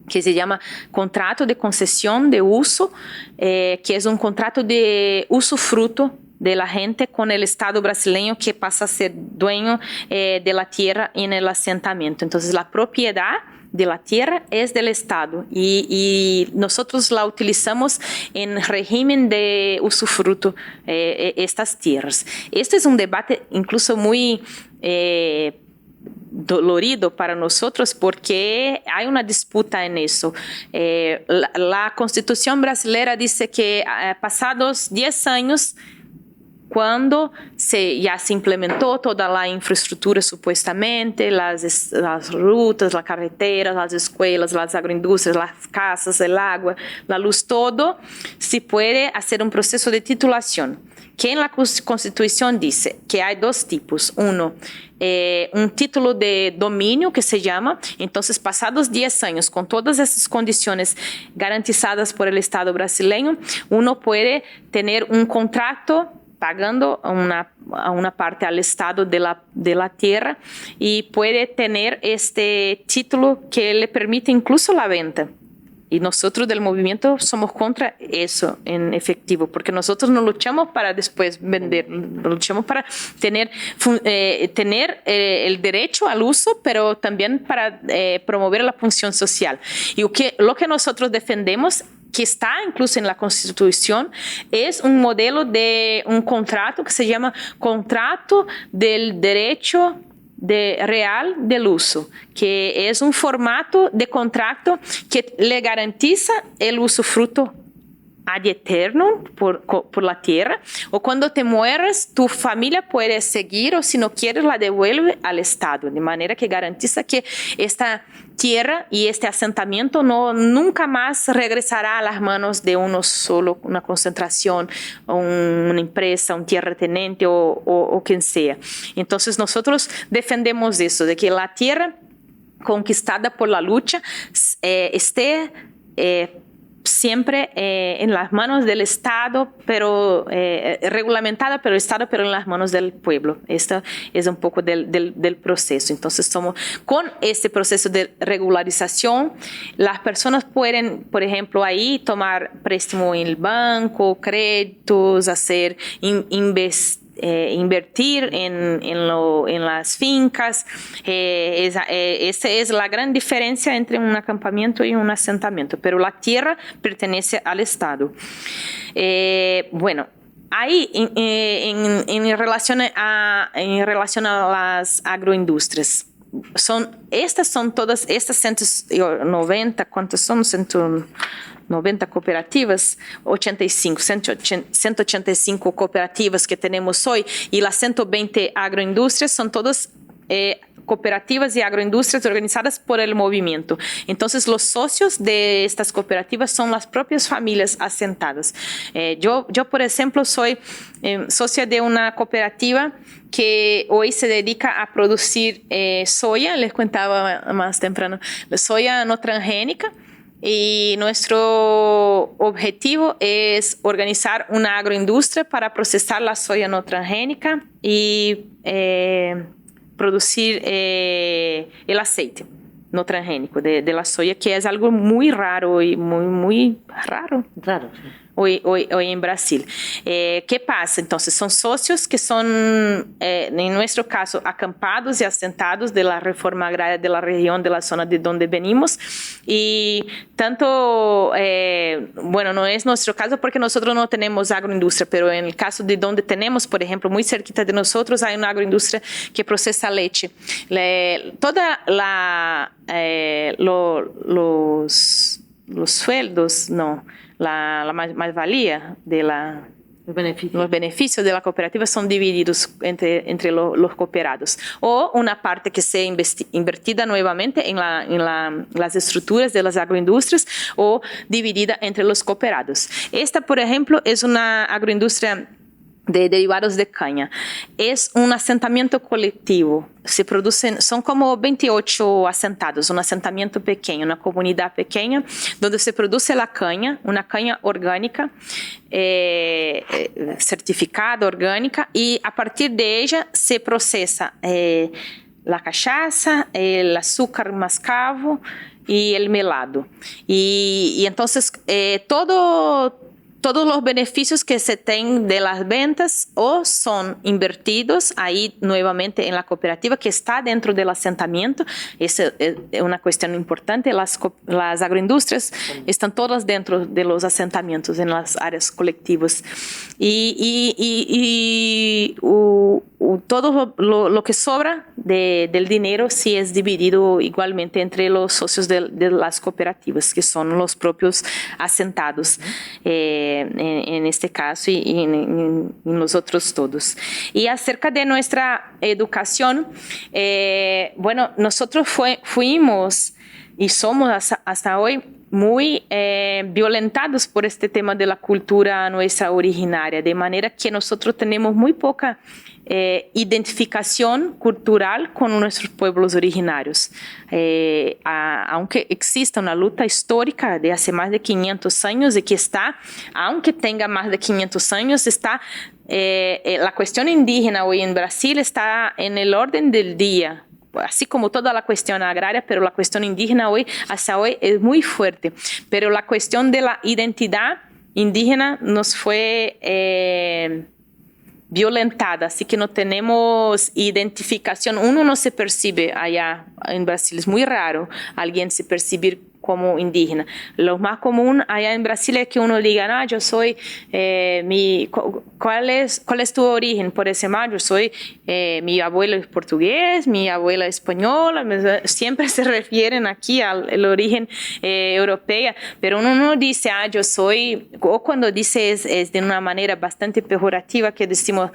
que se llama contrato de concesión de uso, que es un contrato de usufruto de la gente con el Estado brasileño, que pasa a ser dueño de la tierra en el asentamiento. Entonces la propiedad de la tierra es del Estado y nosotros la utilizamos en régimen de usufruto, estas tierras. Este es un debate incluso muy dolorido para nosotros, porque hay una disputa en eso. La Constitución brasileña dice que pasados 10 años, cuando ya se implementó toda la infraestructura supuestamente, las rutas, las carreteras, las escuelas, las agroindustrias, las casas, el agua, la luz, todo, se puede hacer un proceso de titulación, que en la Constitución dice que hay dos tipos. Uno, un título de dominio que se llama, entonces pasados 10 años, con todas esas condiciones garantizadas por el Estado brasileño, uno puede tener un contrato pagando a una parte al Estado de la tierra y puede tener este título que le permite incluso la venta. Y nosotros del movimiento somos contra eso en efectivo, porque nosotros no luchamos para después vender, luchamos para tener el derecho al uso, pero también para promover la función social. Y lo que nosotros defendemos, que está incluso en la Constitución, es un modelo de un contrato que se llama contrato del derecho real del uso, que es un formato de contrato que le garantiza el usufruto ad eterno por la tierra, o cuando te mueres tu familia puede seguir, o si no quieres la devuelve al Estado, de manera que garantiza que esta tierra y este asentamiento nunca más regresará a las manos de uno solo, una concentración, una empresa, un tierratenente o quien sea. Entonces nosotros defendemos eso, de que la tierra conquistada por la lucha esté siempre en las manos del Estado, pero regulamentada por el Estado, pero en las manos del pueblo. Esto es un poco del proceso. Entonces, con este proceso de regularización, las personas pueden, por ejemplo, ahí tomar préstamo en el banco, créditos, hacer invertir en las fincas. Esa es la gran diferencia entre un acampamiento y un asentamiento, pero la tierra pertenece al Estado. Bueno, ahí en relación a las agroindustrias, estas son todas, estas 190, ¿cuántas son? 190 cooperativas, 185 cooperativas que tenemos hoy, y las 120 agroindustrias son todas cooperativas y agroindustrias organizadas por el movimiento. Entonces, los socios de estas cooperativas son las propias familias asentadas. Yo, por ejemplo, soy socia de una cooperativa que hoy se dedica a producir soya, les contaba más temprano, soya no transgénica, y nuestro objetivo es organizar una agroindustria para procesar la soya no transgénica y producir el aceite no transgénico de la soya, que es algo muy raro y muy raro. Raro, sí. Hoy en Brasil. ¿Qué pasa? Entonces, son socios que son, en nuestro caso, acampados y asentados de la reforma agraria de la región, de la zona de donde venimos. Y tanto, bueno, no es nuestro caso porque nosotros no tenemos agroindustria, pero en el caso de donde tenemos, por ejemplo, muy cerquita de nosotros, hay una agroindustria que procesa leche. Toda los sueldos, no, la más-valía de los beneficios de la cooperativa son divididos entre los cooperados, o una parte que sea invertida nuevamente en las estructuras de las agroindustrias, o dividida entre los cooperados. Esta, por ejemplo, es una agroindustria de derivados de caña. Es un asentamiento colectivo. Se producen, son como 28 asentados, un asentamiento pequeño, una comunidad pequeña, donde se produce la caña, una caña orgánica, certificada, orgánica, y a partir de ella se procesa la cachaza, el azúcar mascavo y el melado. Y entonces todos los beneficios que se tienen de las ventas o son invertidos ahí nuevamente en la cooperativa que está dentro del asentamiento. Esa es una cuestión importante. Las agroindustrias están todas dentro de los asentamientos, en las áreas colectivas. Todo lo que sobra del dinero sí es dividido igualmente entre los socios de las cooperativas, que son los propios asentados. En este caso y en los otros todos. Y acerca de nuestra educación, bueno, nosotros fuimos y somos hasta hoy muy violentados por este tema de la cultura nuestra originaria, de manera que nosotros tenemos muy poca identificación cultural con nuestros pueblos originarios. Aunque exista una lucha histórica de hace más de 500 años, de que está, aunque tenga más de 500 años, está la cuestión indígena hoy en Brasil está en el orden del día, así como toda la cuestión agraria, pero la cuestión indígena hasta hoy es muy fuerte. Pero la cuestión de la identidad indígena nos fue violentada, así que no tenemos identificación. Uno no se percibe allá en Brasil, es muy raro alguien se percibir como indígena. Lo más común allá en Brasil es que uno diga, yo soy, ¿cuál es tu origen? Por ejemplo, yo soy, mi abuelo es portugués, mi abuela es española, siempre se refieren aquí al origen europeo, pero uno no dice, yo soy, o cuando dice es de una manera bastante pejorativa, que decimos,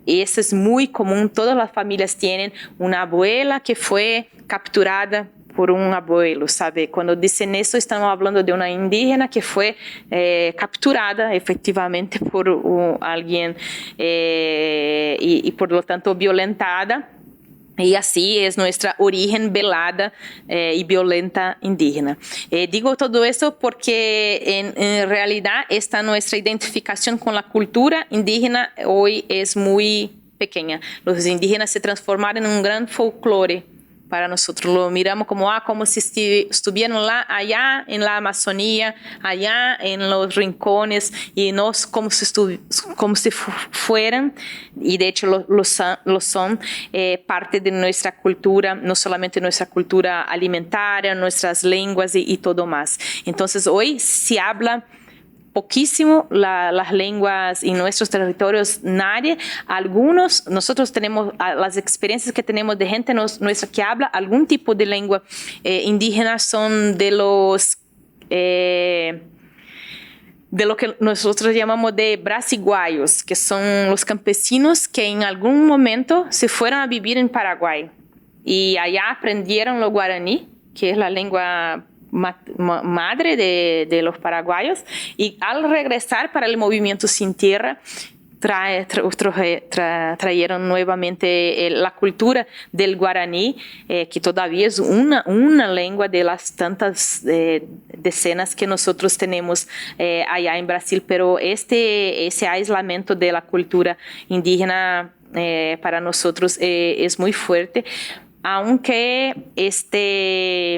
y eso es muy común, todas las familias tienen una abuela que fue capturada por un abuelo, ¿sabe? Cuando dicen eso, estamos hablando de una indígena que fue capturada efectivamente por alguien y por lo tanto violentada. Y así es nuestra origen velada y violenta indígena. Digo todo eso porque en realidad esta nuestra identificación con la cultura indígena hoy es muy pequeña. Los indígenas se transformaron en un gran folclore para nosotros. Lo miramos como si estuvieran allá en la Amazonía, allá en los rincones, y no como si fueran, y de hecho lo son, parte de nuestra cultura, no solamente nuestra cultura alimentaria, nuestras lenguas y todo más. Entonces hoy se habla poquísimo las lenguas en nuestros territorios, nadie. Nosotros tenemos las experiencias que tenemos de gente nuestra que habla algún tipo de lengua indígena, son de lo que nosotros llamamos de brasiguayos, que son los campesinos que en algún momento se fueron a vivir en Paraguay y allá aprendieron lo guaraní, que es la lengua madre de los paraguayos, y al regresar para el movimiento Sin Tierra trajeron nuevamente la cultura del guaraní, que todavía es una lengua de las tantas decenas que nosotros tenemos allá en Brasil, pero ese aislamiento de la cultura indígena para nosotros es muy fuerte. Aunque esté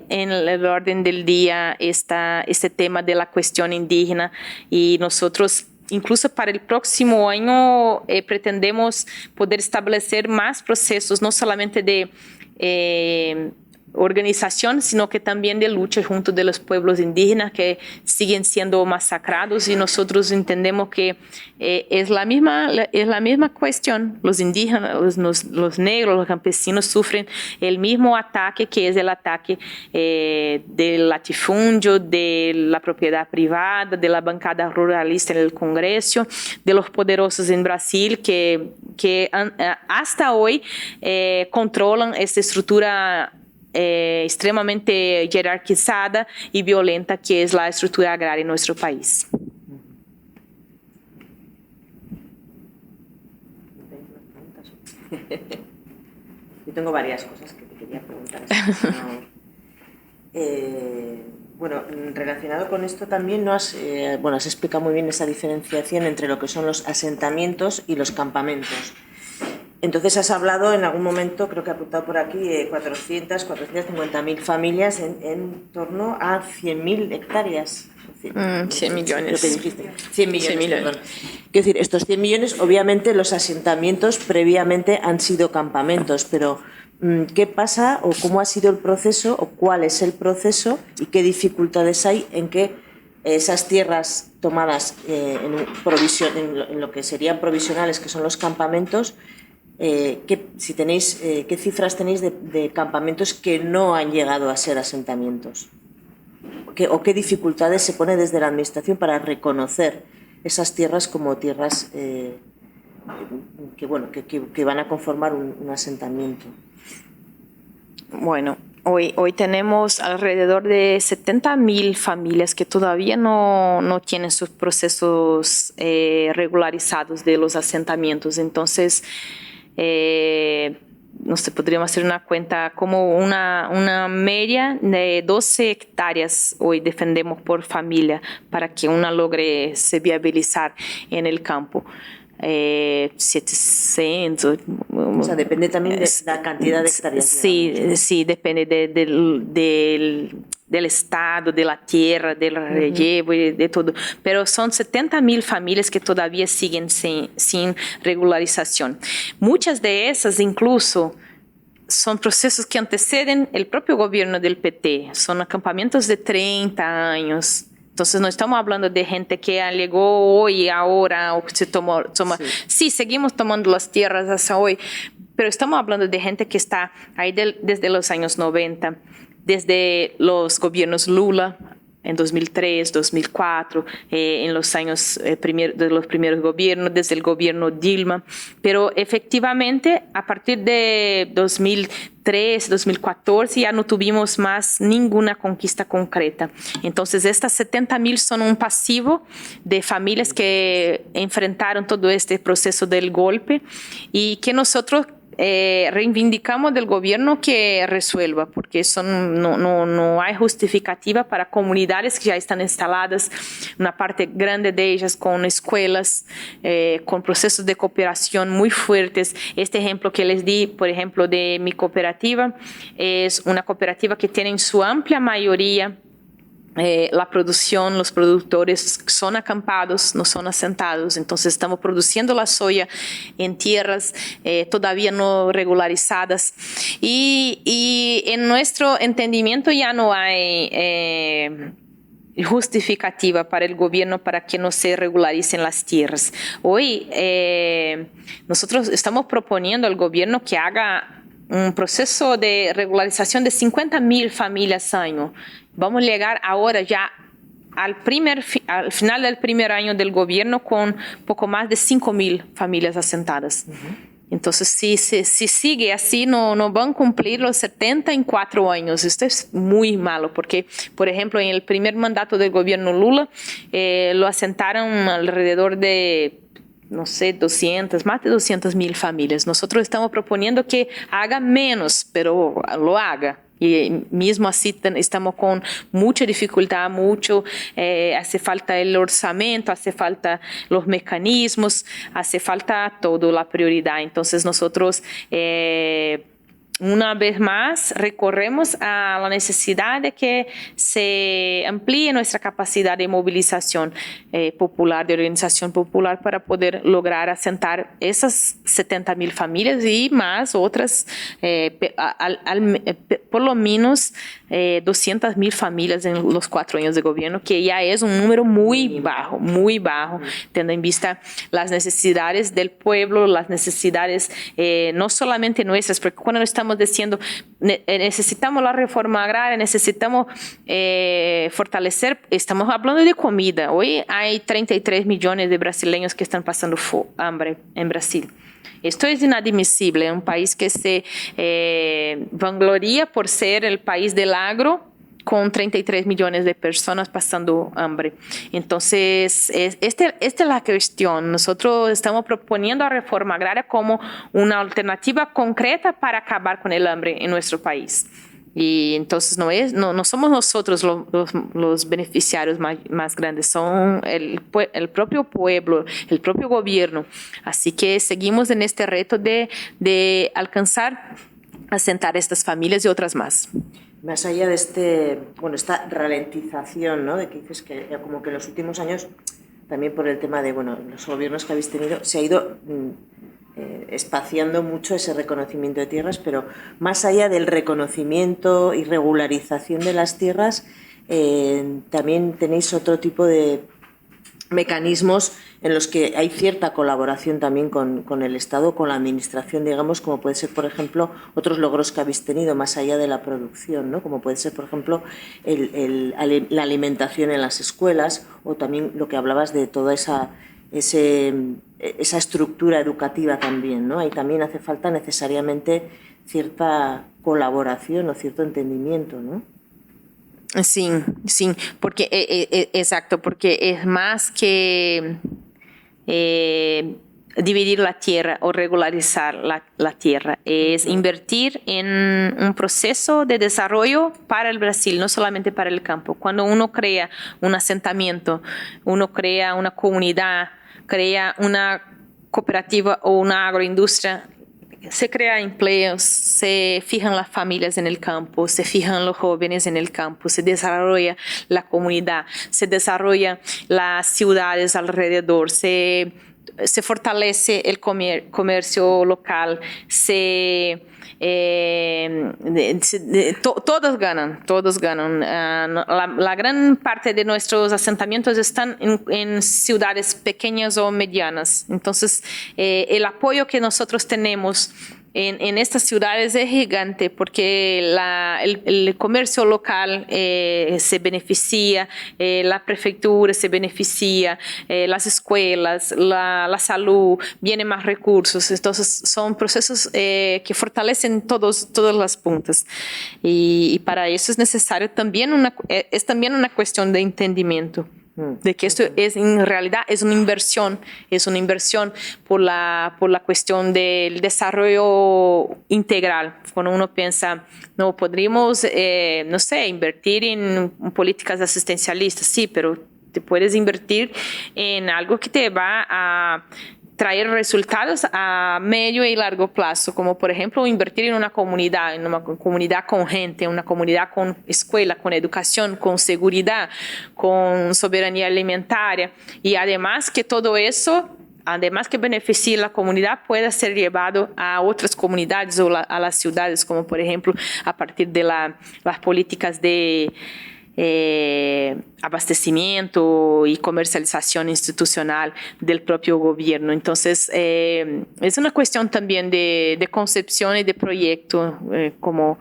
en el orden del día este tema de la cuestión indígena, y nosotros incluso para el próximo año pretendemos poder establecer más procesos, no solamente de organización, sino que también de lucha junto de los pueblos indígenas que siguen siendo masacrados, y nosotros entendemos que es la misma cuestión. Los indígenas, los negros, los campesinos sufren el mismo ataque, que es el ataque del latifundio, de la propiedad privada, de la bancada ruralista en el Congreso, de los poderosos en Brasil que hasta hoy controlan esta estructura extremadamente jerarquizada y violenta que es la estructura agraria en nuestro país. Yo tengo varias cosas que te quería preguntar. Bueno, relacionado con esto también has explicado muy bien esa diferenciación entre lo que son los asentamientos y los campamentos. Entonces has hablado en algún momento, creo que he apuntado por aquí, 450.000 familias en torno a 100.000 hectáreas. 100 millones. Lo que dijiste. 100 millones. Perdón. Quiero decir, estos 100 millones, obviamente los asentamientos previamente han sido campamentos, pero ¿qué pasa o cómo ha sido el proceso o cuál es el proceso y qué dificultades hay en que esas tierras tomadas en lo que serían provisionales, que son los campamentos, ¿qué cifras tenéis de campamentos que no han llegado a ser asentamientos? ¿O qué dificultades se pone desde la Administración para reconocer esas tierras como tierras que van a conformar un asentamiento? Bueno, hoy tenemos alrededor de 70.000 familias que todavía no tienen sus procesos regularizados de los asentamientos. Entonces, no sé, podríamos hacer una cuenta como una media de 12 hectáreas hoy defendemos por familia para que una logre se viabilizar en el campo. 700. O sea, depende también de la cantidad de hectáreas. Sí, depende del estado, de la tierra, del relevo y de todo. Pero son 70.000 familias que todavía siguen sin regularización. Muchas de esas incluso son procesos que anteceden el propio gobierno del PT. Son acampamentos de 30 años. Entonces, no estamos hablando de gente que llegó hoy, ahora, o se toma. Sí, seguimos tomando las tierras hasta hoy, pero estamos hablando de gente que está ahí desde los años 90, desde los gobiernos Lula, en 2003, 2004, en los años de los primeros gobiernos, desde el gobierno Dilma. Pero efectivamente, a partir de 2003, 2014, ya no tuvimos más ninguna conquista concreta. Entonces, estas 70.000 son un pasivo de familias que enfrentaron todo este proceso del golpe y que nosotros reivindicamos del gobierno que resuelva, porque eso no hay justificativa para comunidades que ya están instaladas, una parte grande de ellas con escuelas, con procesos de cooperación muy fuertes. Este ejemplo que les di, por ejemplo, de mi cooperativa, es una cooperativa que tiene en su amplia mayoría la producción, los productores son acampados, no son asentados, entonces estamos produciendo la soya en tierras todavía no regularizadas y en nuestro entendimiento ya no hay justificativa para el gobierno para que no se regularicen las tierras. Hoy nosotros estamos proponiendo al gobierno que haga un proceso de regularización de 50.000 familias año. Vamos a llegar ahora ya al final del primer año del gobierno con poco más de 5.000 familias asentadas. Entonces, si sigue así, no van a cumplir los 74 años. Esto es muy malo porque, por ejemplo, en el primer mandato del gobierno Lula, lo asentaron alrededor de, no sé, más de 200.000 familias. Nosotros estamos proponiendo que haga menos, pero lo haga. Y mismo así estamos con mucha dificultad, hace falta el orçamento, hace falta los mecanismos, hace falta todo, la prioridad. Entonces nosotros una vez más recorremos a la necesidad de que se amplíe nuestra capacidad de movilización popular, de organización popular para poder lograr asentar esas 70.000 familias y más otras, por lo menos 200.000 familias en los 4 años de gobierno, que ya es un número muy bajo, teniendo en vista las necesidades del pueblo, las necesidades no solamente nuestras, porque cuando estamos diciendo necesitamos la reforma agraria, necesitamos fortalecer, estamos hablando de comida. Hoy hay 33 millones de brasileños que están pasando hambre en Brasil. Esto es inadmisible, un país que se vangloria por ser el país del agro, con 33 millones de personas pasando hambre. Entonces, esta es la cuestión. Nosotros estamos proponiendo la reforma agraria como una alternativa concreta para acabar con el hambre en nuestro país. Y entonces no somos nosotros los beneficiarios más grandes, son el propio pueblo, el propio gobierno. Así que seguimos en este reto de alcanzar, asentar estas familias y otras más. Más allá de esta ralentización, ¿no? De que dices que ya como que en los últimos años, también por el tema de los gobiernos que habéis tenido, se ha ido espaciando mucho ese reconocimiento de tierras, pero más allá del reconocimiento y regularización de las tierras, también tenéis otro tipo de mecanismos en los que hay cierta colaboración también con el Estado, con la Administración, digamos, como puede ser, por ejemplo, otros logros que habéis tenido más allá de la producción, ¿no? Como puede ser, por ejemplo, la alimentación en las escuelas, o también lo que hablabas de toda esa estructura educativa también, ¿no? Ahí también hace falta necesariamente cierta colaboración o cierto entendimiento, ¿no? Sí, porque exacto, porque es más que dividir la tierra o regularizar la tierra, es invertir en un proceso de desarrollo para el Brasil, no solamente para el campo. Cuando uno crea un asentamiento, uno crea una comunidad, crea una cooperativa o una agroindustria, se crean empleos, se fijan las familias en el campo, se fijan los jóvenes en el campo, se desarrolla la comunidad, se desarrolla las ciudades alrededor, se fortalece el comercio local, todos ganan. La gran parte de nuestros asentamientos están en ciudades pequeñas o medianas. Entonces, el apoyo que nosotros tenemos en estas ciudades es gigante porque el comercio local se beneficia, la prefectura se beneficia, las escuelas, la salud, vienen más recursos. Entonces son procesos que fortalecen todas las puntas y para eso es necesario también una cuestión de entendimiento. de que esto es en realidad es una inversión por la cuestión del desarrollo integral. Cuando uno piensa, no podríamos, no sé, invertir en políticas asistencialistas, sí, pero te puedes invertir en algo que te va a traer resultados a medio y largo plazo, como por ejemplo invertir en una comunidad con gente, una comunidad con escuela, con educación, con seguridad, con soberanía alimentaria, y además que todo eso, además que beneficie a la comunidad, pueda ser llevado a otras comunidades o a las ciudades, como por ejemplo a partir de las políticas de abastecimiento y comercialización institucional del propio gobierno. Entonces, es una cuestión también de concepción y de proyecto, como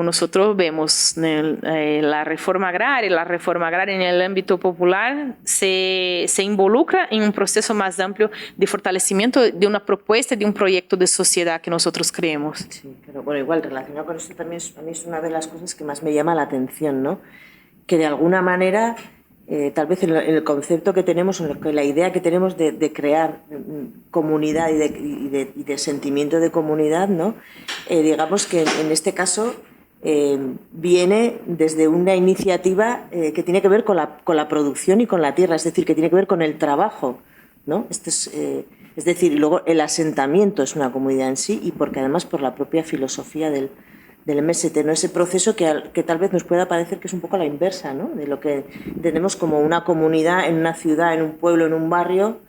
nosotros vemos. La reforma agraria en el ámbito popular se involucra en un proceso más amplio de fortalecimiento de una propuesta, de un proyecto de sociedad que nosotros creemos. Sí, pero bueno, igual relacionado con esto también a mí es una de las cosas que más me llama la atención, ¿no? Que de alguna manera, tal vez en el concepto que tenemos, en la idea que tenemos de crear comunidad y de sentimiento de comunidad, ¿no? Digamos que en este caso viene desde una iniciativa que tiene que ver con la producción y con la tierra, es decir, que tiene que ver con el trabajo, ¿no? Es decir, luego el asentamiento es una comunidad en sí, y porque además por la propia filosofía del MST, ¿no? Ese proceso que tal vez nos pueda parecer que es un poco la inversa, ¿no? De lo que entendemos como una comunidad en una ciudad, en un pueblo, en un barrio,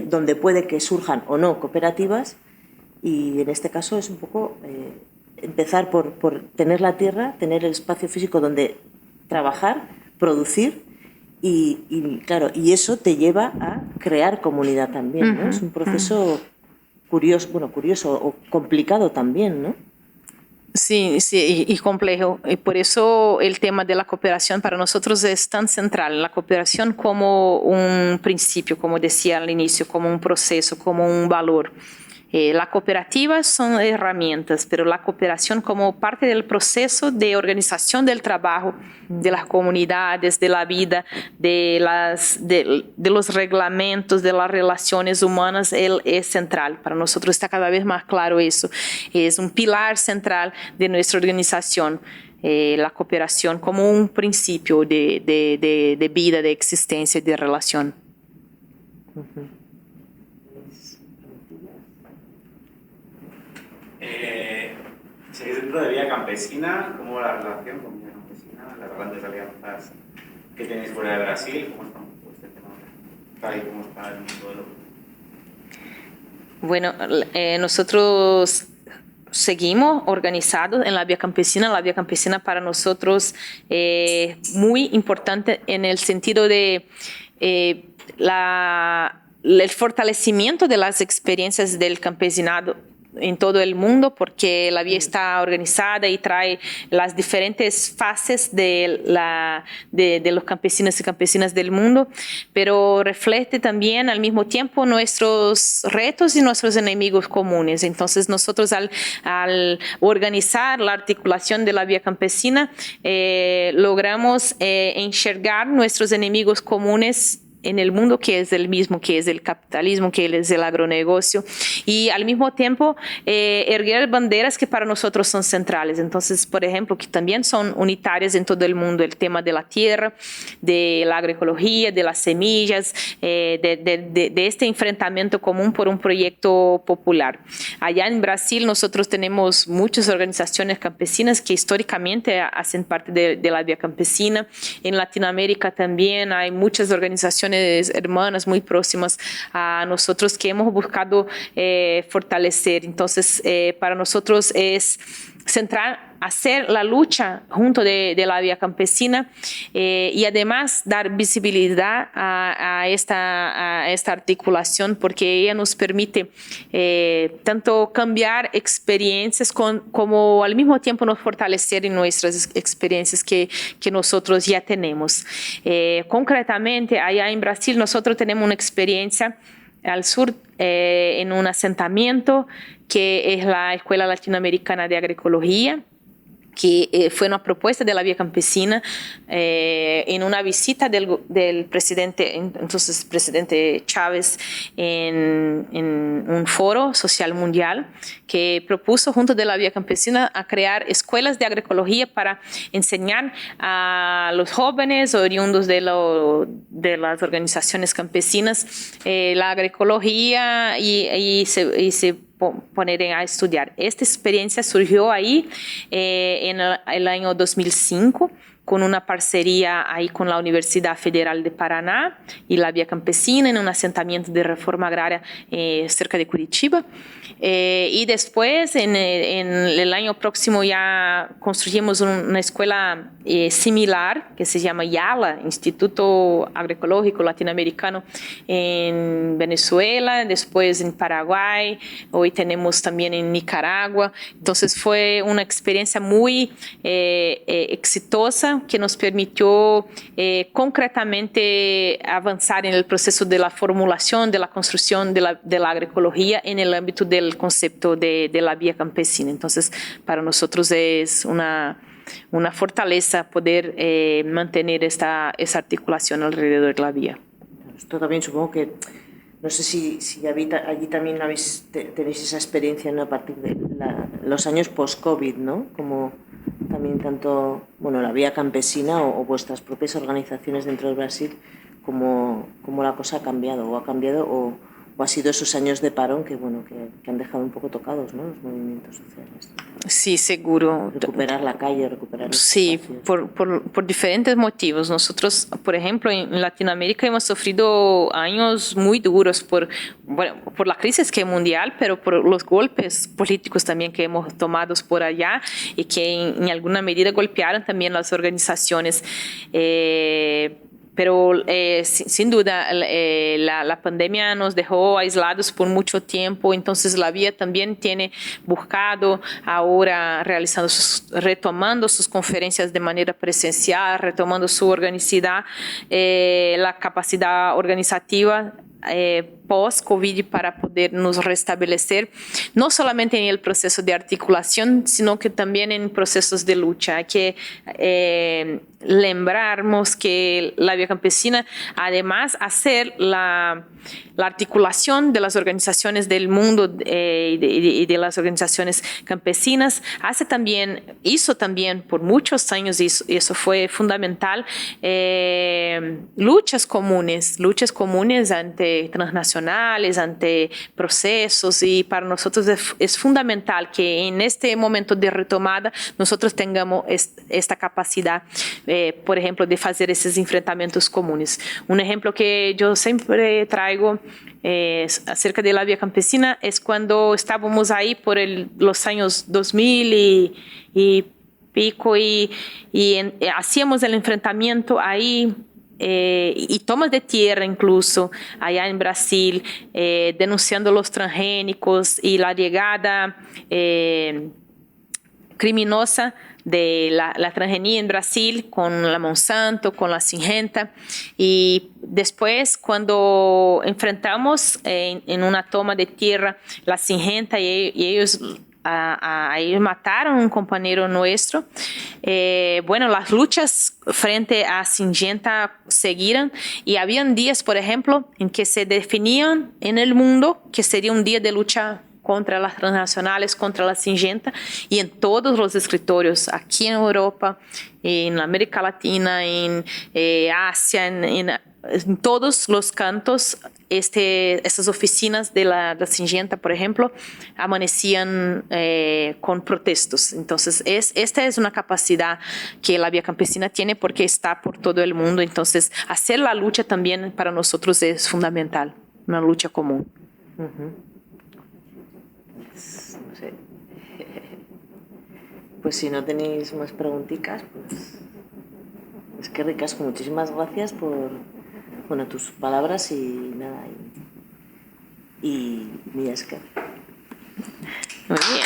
donde puede que surjan o no cooperativas, y en este caso es un poco empezar por tener la tierra, tener el espacio físico donde trabajar, producir, y claro, y eso te lleva a crear comunidad también, ¿no? Es un proceso curioso o complicado también, ¿no? Sí, y complejo. Y por eso el tema de la cooperación para nosotros es tan central. La cooperación como un principio, como decía al inicio, como un proceso, como un valor. La cooperativa son herramientas, pero la cooperación como parte del proceso de organización del trabajo, de las comunidades, de la vida, de los reglamentos, de las relaciones humanas, es central. Para nosotros está cada vez más claro eso. Es un pilar central de nuestra organización. La cooperación como un principio de vida, de existencia, de relación. Seguís dentro de Vía Campesina. ¿Cómo va la relación con Vía Campesina? Las grandes alianzas que tenéis fuera de Brasil. ¿Cómo está este tema? Tal y como está el mundo de lo... Bueno, nosotros seguimos organizados en la Vía Campesina. La Vía Campesina para nosotros es muy importante en el sentido de el fortalecimiento de las experiencias del campesinado en todo el mundo, porque la vía está organizada y trae las diferentes fases de los campesinos y campesinas del mundo, pero refleja también al mismo tiempo nuestros retos y nuestros enemigos comunes. Entonces nosotros al organizar la articulación de la vía campesina logramos enxergar nuestros enemigos comunes en el mundo, que es el mismo, que es el capitalismo, que es el agronegocio, y al mismo tiempo erguer banderas que para nosotros son centrales. Entonces, por ejemplo, que también son unitarias en todo el mundo, el tema de la tierra, de la agroecología, de las semillas, de este enfrentamiento común por un proyecto popular. Allá en Brasil nosotros tenemos muchas organizaciones campesinas que históricamente hacen parte de la vía campesina. En Latinoamérica también hay muchas organizaciones hermanas muy próximas a nosotros que hemos buscado fortalecer. Entonces, para nosotros es central hacer la lucha junto de la vía campesina y además dar visibilidad a esta articulación, porque ella nos permite tanto cambiar experiencias como al mismo tiempo nos fortalecer en nuestras experiencias que nosotros ya tenemos. Concretamente, allá en Brasil nosotros tenemos una experiencia al sur en un asentamiento que es la Escuela Latinoamericana de Agroecología, que fue una propuesta de la Vía Campesina en una visita del presidente, entonces presidente Chávez, en un foro social mundial que propuso junto de la Vía Campesina a crear escuelas de agroecología para enseñar a los jóvenes oriundos de las organizaciones campesinas la agroecología y se poner a estudiar. Esta experiencia surgió ahí en el año 2005 con una parcería ahí con la Universidad Federal de Paraná y la Vía Campesina en un asentamiento de reforma agraria cerca de Curitiba. Y después, en el año próximo, ya construimos una escuela similar que se llama IALA, Instituto Agroecológico Latinoamericano, en Venezuela, después en Paraguay, hoy tenemos también en Nicaragua. Entonces fue una experiencia muy exitosa que nos permitió concretamente avanzar en el proceso de la formulación, de la construcción de la agroecología en el ámbito del concepto de la vía campesina. Entonces, para nosotros es una fortaleza poder mantener esa articulación alrededor de la vía. Esto también supongo que, no sé si allí también tenéis esa experiencia, ¿no? A partir de los años post-COVID, ¿no? Como también tanto, bueno, la Vía Campesina o vuestras propias organizaciones dentro de Brasil, como la cosa ha cambiado o ha sido esos años de parón que han dejado un poco tocados, ¿no? Los movimientos sociales. Sí, seguro. Recuperar la calle, recuperar los Sí, espacios. por diferentes motivos. Nosotros, por ejemplo, en Latinoamérica hemos sufrido años muy duros por la crisis que es mundial, pero por los golpes políticos también que hemos tomado por allá y que en alguna medida golpearon también las organizaciones. Pero sin duda la pandemia nos dejó aislados por mucho tiempo, entonces la Vía también tiene buscado ahora retomando sus conferencias de manera presencial, retomando su organicidad, la capacidad organizativa post-COVID para poder nos restablecer, no solamente en el proceso de articulación, sino que también en procesos de lucha. Hay que lembrarnos que la Vía Campesina, además, hacer la articulación de las organizaciones del mundo y de las organizaciones campesinas, hizo también por muchos años, y eso fue fundamental, luchas comunes ante transnacionales, ante procesos, y para nosotros es fundamental que en este momento de retomada nosotros tengamos esta capacidad, por ejemplo, de hacer esos enfrentamientos comunes. Un ejemplo que yo siempre traigo acerca de la Vía Campesina es cuando estábamos ahí por los años 2000 y pico y hacíamos el enfrentamiento ahí y tomas de tierra incluso allá en Brasil, denunciando los transgénicos y la llegada criminosa de la transgenia en Brasil con la Monsanto, con la Syngenta, y después cuando enfrentamos en una toma de tierra la Syngenta y ellos mataron a un compañero nuestro. Las luchas frente a Syngenta seguían y habían días, por ejemplo, en que se definían en el mundo que sería un día de lucha contra las transnacionales, contra la Syngenta, y en todos los escritorios, aquí en Europa, en América Latina, en Asia, en todos los cantos, estas oficinas de la Syngenta, por ejemplo, amanecían con protestos. Entonces, esta es una capacidad que la Vía Campesina tiene porque está por todo el mundo. Entonces, hacer la lucha también para nosotros es fundamental, una lucha común. No sé. Pues si no tenéis más preguntitas, pues es que Ricasco, muchísimas gracias por tus palabras y nada. Y mira, es que... Muy bien.